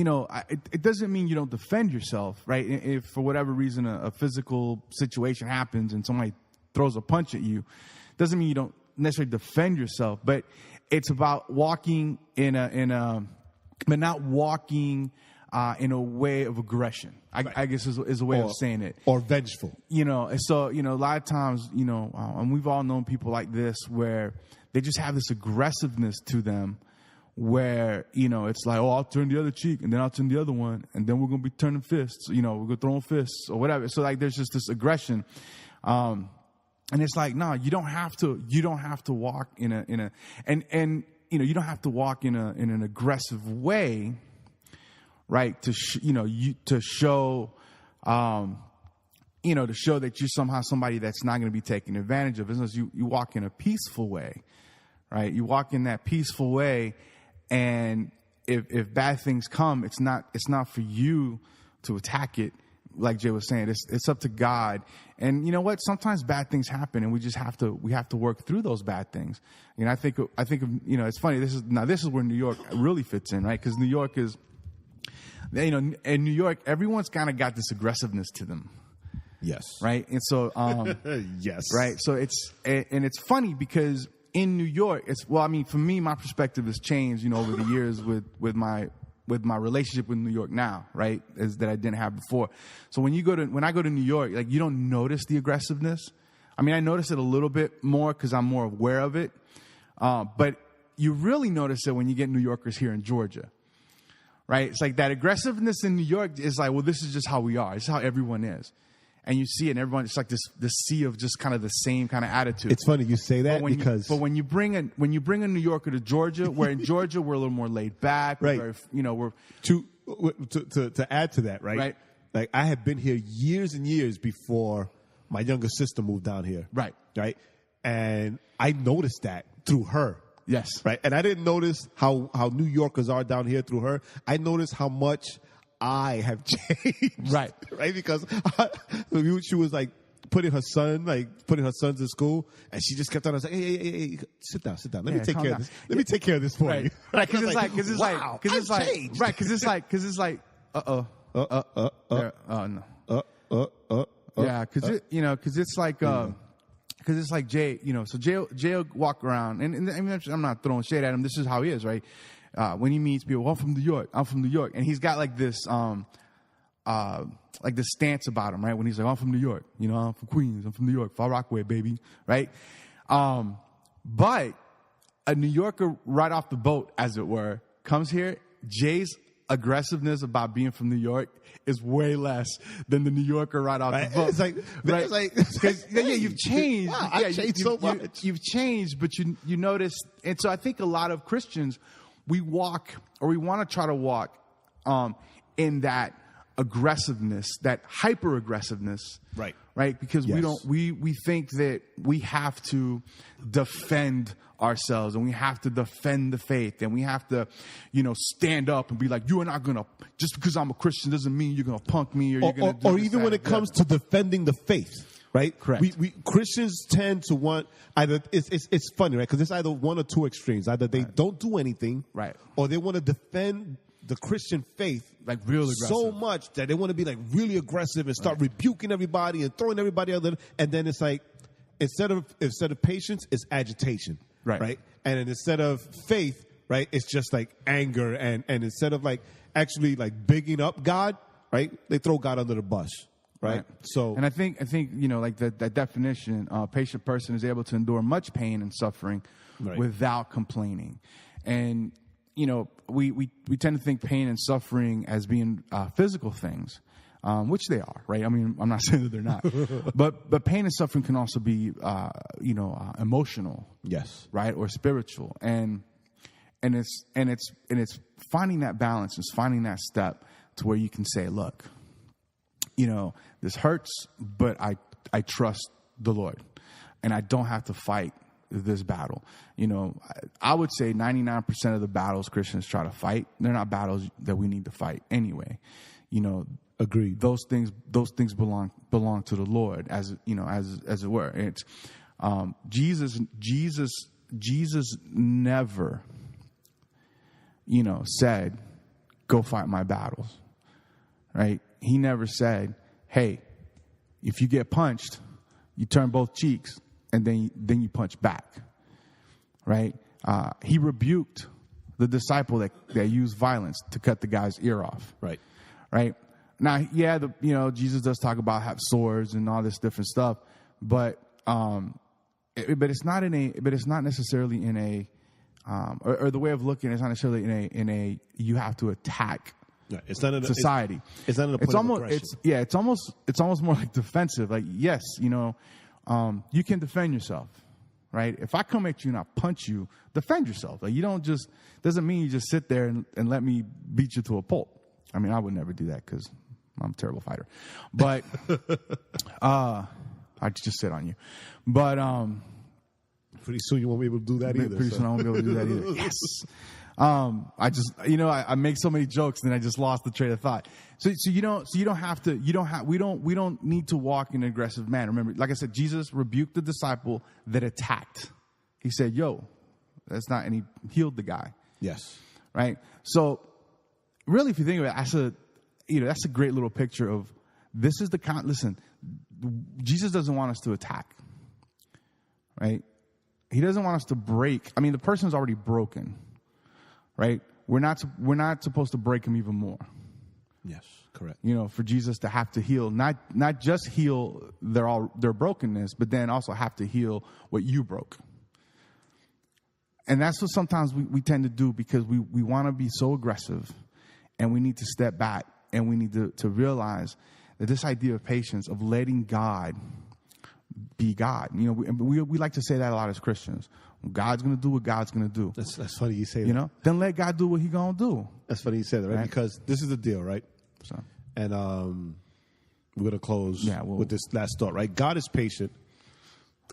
know, it doesn't mean you don't defend yourself, right? If for whatever reason a physical situation happens and somebody throws a punch at you, doesn't mean you don't necessarily defend yourself, but it's about walking but not walking in a way of aggression. I guess is a way of saying it. Or vengeful. You know, and so, you know, a lot of times, you know, and we've all known people like this where they just have this aggressiveness to them where, you know, it's like, oh, I'll turn the other cheek and then I'll turn the other one and then we're going to be turning fists. You know, we're going to throw fists or whatever. So like there's just this aggression. And it's like, no, you don't have to walk in a, and you know, you don't have to walk in an aggressive way, right? To show that you're somehow somebody that's not going to be taken advantage of. As you walk in a peaceful way, right? You walk in that peaceful way, and if bad things come, it's not for you to attack it. Like Jay was saying, it's up to God. And you know what? Sometimes bad things happen, and we have to work through those bad things. You know, I think of, you know, it's funny. This is where New York really fits in, right? Because New York is, you know, in New York, everyone's kind of got this aggressiveness to them. Yes. Right. And so, yes. Right. So it's funny because in New York, for me, my perspective has changed, you know, over the years with my relationship with New York now, right, is that I didn't have before. So when I go to New York, like, you don't notice the aggressiveness. I mean, I notice it a little bit more because I'm more aware of it. But you really notice it when you get New Yorkers here in Georgia, right? It's like that aggressiveness in New York is like, well, this is just how we are. This is how everyone is. And you see it, and everyone, it's like this sea of just kind of the same kind of attitude. It's funny you say that but when you bring a New Yorker to Georgia, where in Georgia we're a little more laid back, right? We're, we're to add to that, right? Right. Like I had been here years and years before my younger sister moved down here, right? And I noticed that through her. Yes. Right. And I didn't notice how New Yorkers are down here through her. I noticed how much I have changed. Right. Right. Because she was like putting her sons in school, and she just kept on saying, hey, sit down. Let me take care of this. Let me take care of this for you. Right. Because it's like, yeah, because it's like, because it's like Jay, so Jay will walk around, and I mean, I'm not throwing shade at him. This is how he is, right? When he meets people, I'm from New York, and he's got like this stance about him, right? When he's like, I'm from New York, I'm from Queens, I'm from New York, Far Rockaway, baby, right? But a New Yorker right off the boat, as it were, comes here. Jay's aggressiveness about being from New York is way less than the New Yorker right off the boat. It's like, you've changed. Wow, I've changed so much. You've changed, but you notice, and so I think a lot of Christians, we walk, or we want to try to walk, in that aggressiveness, that hyper aggressiveness, right? Because we think that we have to defend ourselves, and we have to defend the faith, and we have to, stand up and be like, you are not gonna, just because I'm a Christian doesn't mean you're gonna punk me, or you're gonna do or this, even that, when it comes to defending the faith, right? Correct. We Christians tend to want either it's funny, right? Because it's either one or two extremes. Either they don't do anything, right, or they want to defend the Christian faith like real aggressive, so much that they want to be like really aggressive and start rebuking everybody and throwing everybody out there. And then it's like instead of patience, it's agitation, right? And then instead of faith, right, it's just like anger. And instead of like actually like bigging up God, right, they throw God under the bus. Right. So, and I think like that definition, patient person is able to endure much pain and suffering without complaining. And we tend to think pain and suffering as being physical things, which they are, right? I mean, I'm not saying that they're not, but pain and suffering can also be emotional, yes, right, or spiritual, and it's finding that balance, it's finding that step to where you can say, look, this hurts, but I trust the Lord, and I don't have to fight this battle. I would say 99% of the battles Christians try to fight, they're not battles that we need to fight anyway. Agreed. Those things belong to the Lord, as it were. It's Jesus never said, go fight my battles, right? He never said, hey, if you get punched, you turn both cheeks and then you punch back, right? He rebuked the disciple that used violence to cut the guy's ear off, right? Now, yeah, Jesus does talk about have swords and all this different stuff, but it's not necessarily in a or the way of looking is not necessarily in a you have to attack. Yeah, it's not in society. It's not in a point of aggression. It's almost more like defensive. Like, yes, you can defend yourself, right? If I come at you and I punch you, defend yourself. Like, you don't just doesn't mean you just sit there and let me beat you to a pulp. I mean, I would never do that because I'm a terrible fighter. But I just sit on you. But pretty soon you won't be able to do that either. Pretty soon I won't be able to do that either. Yes. I just, I make so many jokes and then I just lost the train of thought. So we don't need to walk in an aggressive manner. Remember, like I said, Jesus rebuked the disciple that attacked. He said, that's not, and he healed the guy. Yes. Right. So really, if you think of it, that's a great little picture of this is listen, Jesus doesn't want us to attack. Right. He doesn't want us to break. I mean, the person's already broken. Right? We're not supposed to break him even more. Yes, correct. For Jesus to have to heal, not just heal their brokenness, but then also have to heal what you broke. And that's what sometimes we tend to do because we want to be so aggressive And we need to step back, and we need to realize that this idea of patience, of letting God be God. You know, we like to say that a lot as Christians. God's going to do what God's going to do. That's funny you say that. You know, then let God do what He's going to do. That's funny you say that, right? Because this is the deal, right? So, and we're going to close with this last thought, right? God is patient,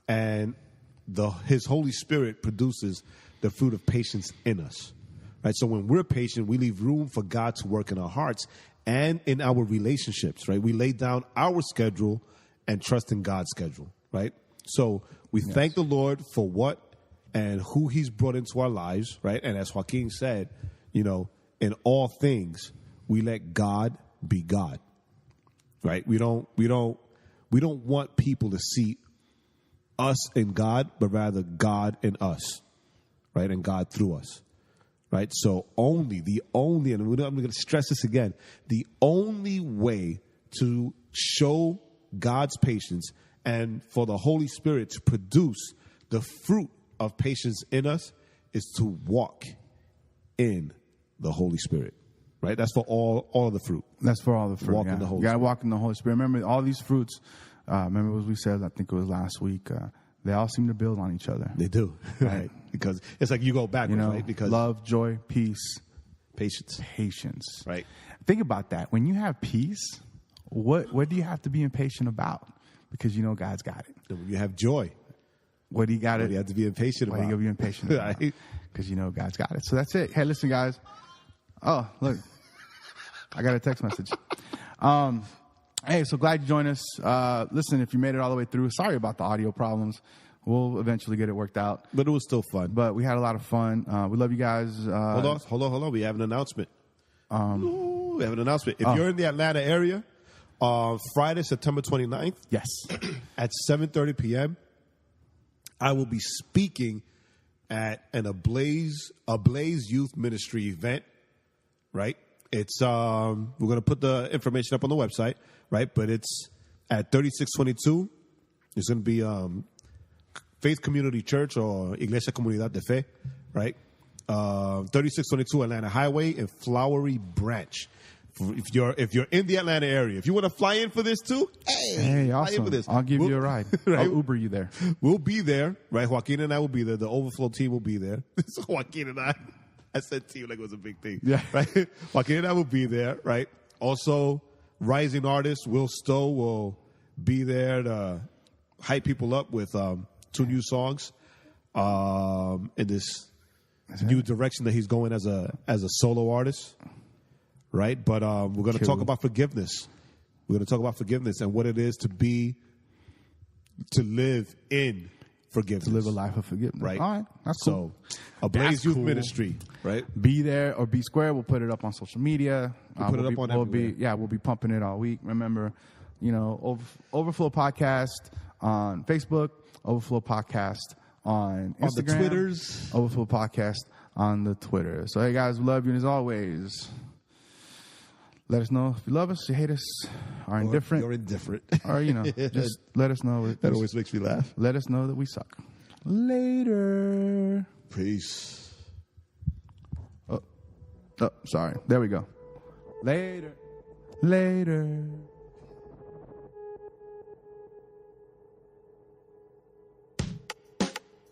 and His Holy Spirit produces the fruit of patience in us, right? So when we're patient, we leave room for God to work in our hearts and in our relationships, right? We lay down our schedule and trust in God's schedule, right? So we thank the Lord for what and who He's brought into our lives, right? And as Joaquin said, you know, in all things, we let God be God, right? We don't want people to see us in God, but rather God in us, right? And God through us, right? So and I'm going to stress this again, the only way to show God's patience and for the Holy Spirit to produce the fruit of patience in us is to walk in the Holy Spirit, right? That's for all of the fruit. That's for all the fruit. Walk in the Holy Spirit. You got to walk in the Holy Spirit. Remember, all these fruits, remember what we said, I think it was last week, they all seem to build on each other. They do, right? Because it's like you go backwards, you know, right? Because love, joy, peace, patience, right? Think about that. When you have peace, what do you have to be impatient about? Because you know God's got it. And when you have joy, what do you got it? You have to be impatient about. What do you got to be impatient about? Because you know God's got it. So that's it. Hey, listen, guys. Oh, look, I got a text message. Hey, so glad you joined us. Listen, if you made it all the way through, sorry about the audio problems. We'll eventually get it worked out. But it was still fun. But we had a lot of fun. We love you guys. Hold on. We have an announcement. We have an announcement. If you're in the Atlanta area, Friday, September 29th, yes, at 7:30 p.m., I will be speaking at a Blaze Youth Ministry event, right? It's we're going to put the information up on the website, right? But it's at 3622. It's going to be Faith Community Church or Iglesia Comunidad de Fe, right? 3622 Atlanta Highway in Flowery Branch. If you're in the Atlanta area, if you want to fly in for this too, hey, awesome. Fly in for this. I'll give you a ride. Right? I'll Uber you there. We'll be there, right? Joaquin and I will be there. The Overflow team will be there. So Joaquin and I said team like it was a big thing. Yeah. Right? Joaquin and I will be there, right? Also, rising artist Will Stowe will be there to hype people up with 2 new songs in this new direction that he's going as a solo artist. Right, but we're going to talk about forgiveness. We're going to talk about forgiveness and what it is to live in forgiveness. To live a life of forgiveness. Right. All right. That's cool. So, a Blaze Youth Ministry, right? Be there or be square. We'll put it up on social media. We'll put it up on everywhere. We'll be pumping it all week. Remember, you know, Overflow Podcast on Facebook, Overflow Podcast on Instagram. On the Twitters. Overflow Podcast on the Twitter. So, hey, guys, we love you. And as always, let us know if you love us, you hate us, are indifferent. You're indifferent. Or, you know, just let us know. That always makes me laugh. Let us know that we suck. Later. Peace. Oh, sorry. There we go. Later.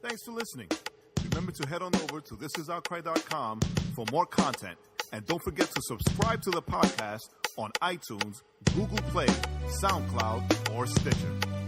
Thanks for listening. Remember to head on over to thisisoutcry.com for more content. And don't forget to subscribe to the podcast on iTunes, Google Play, SoundCloud, or Stitcher.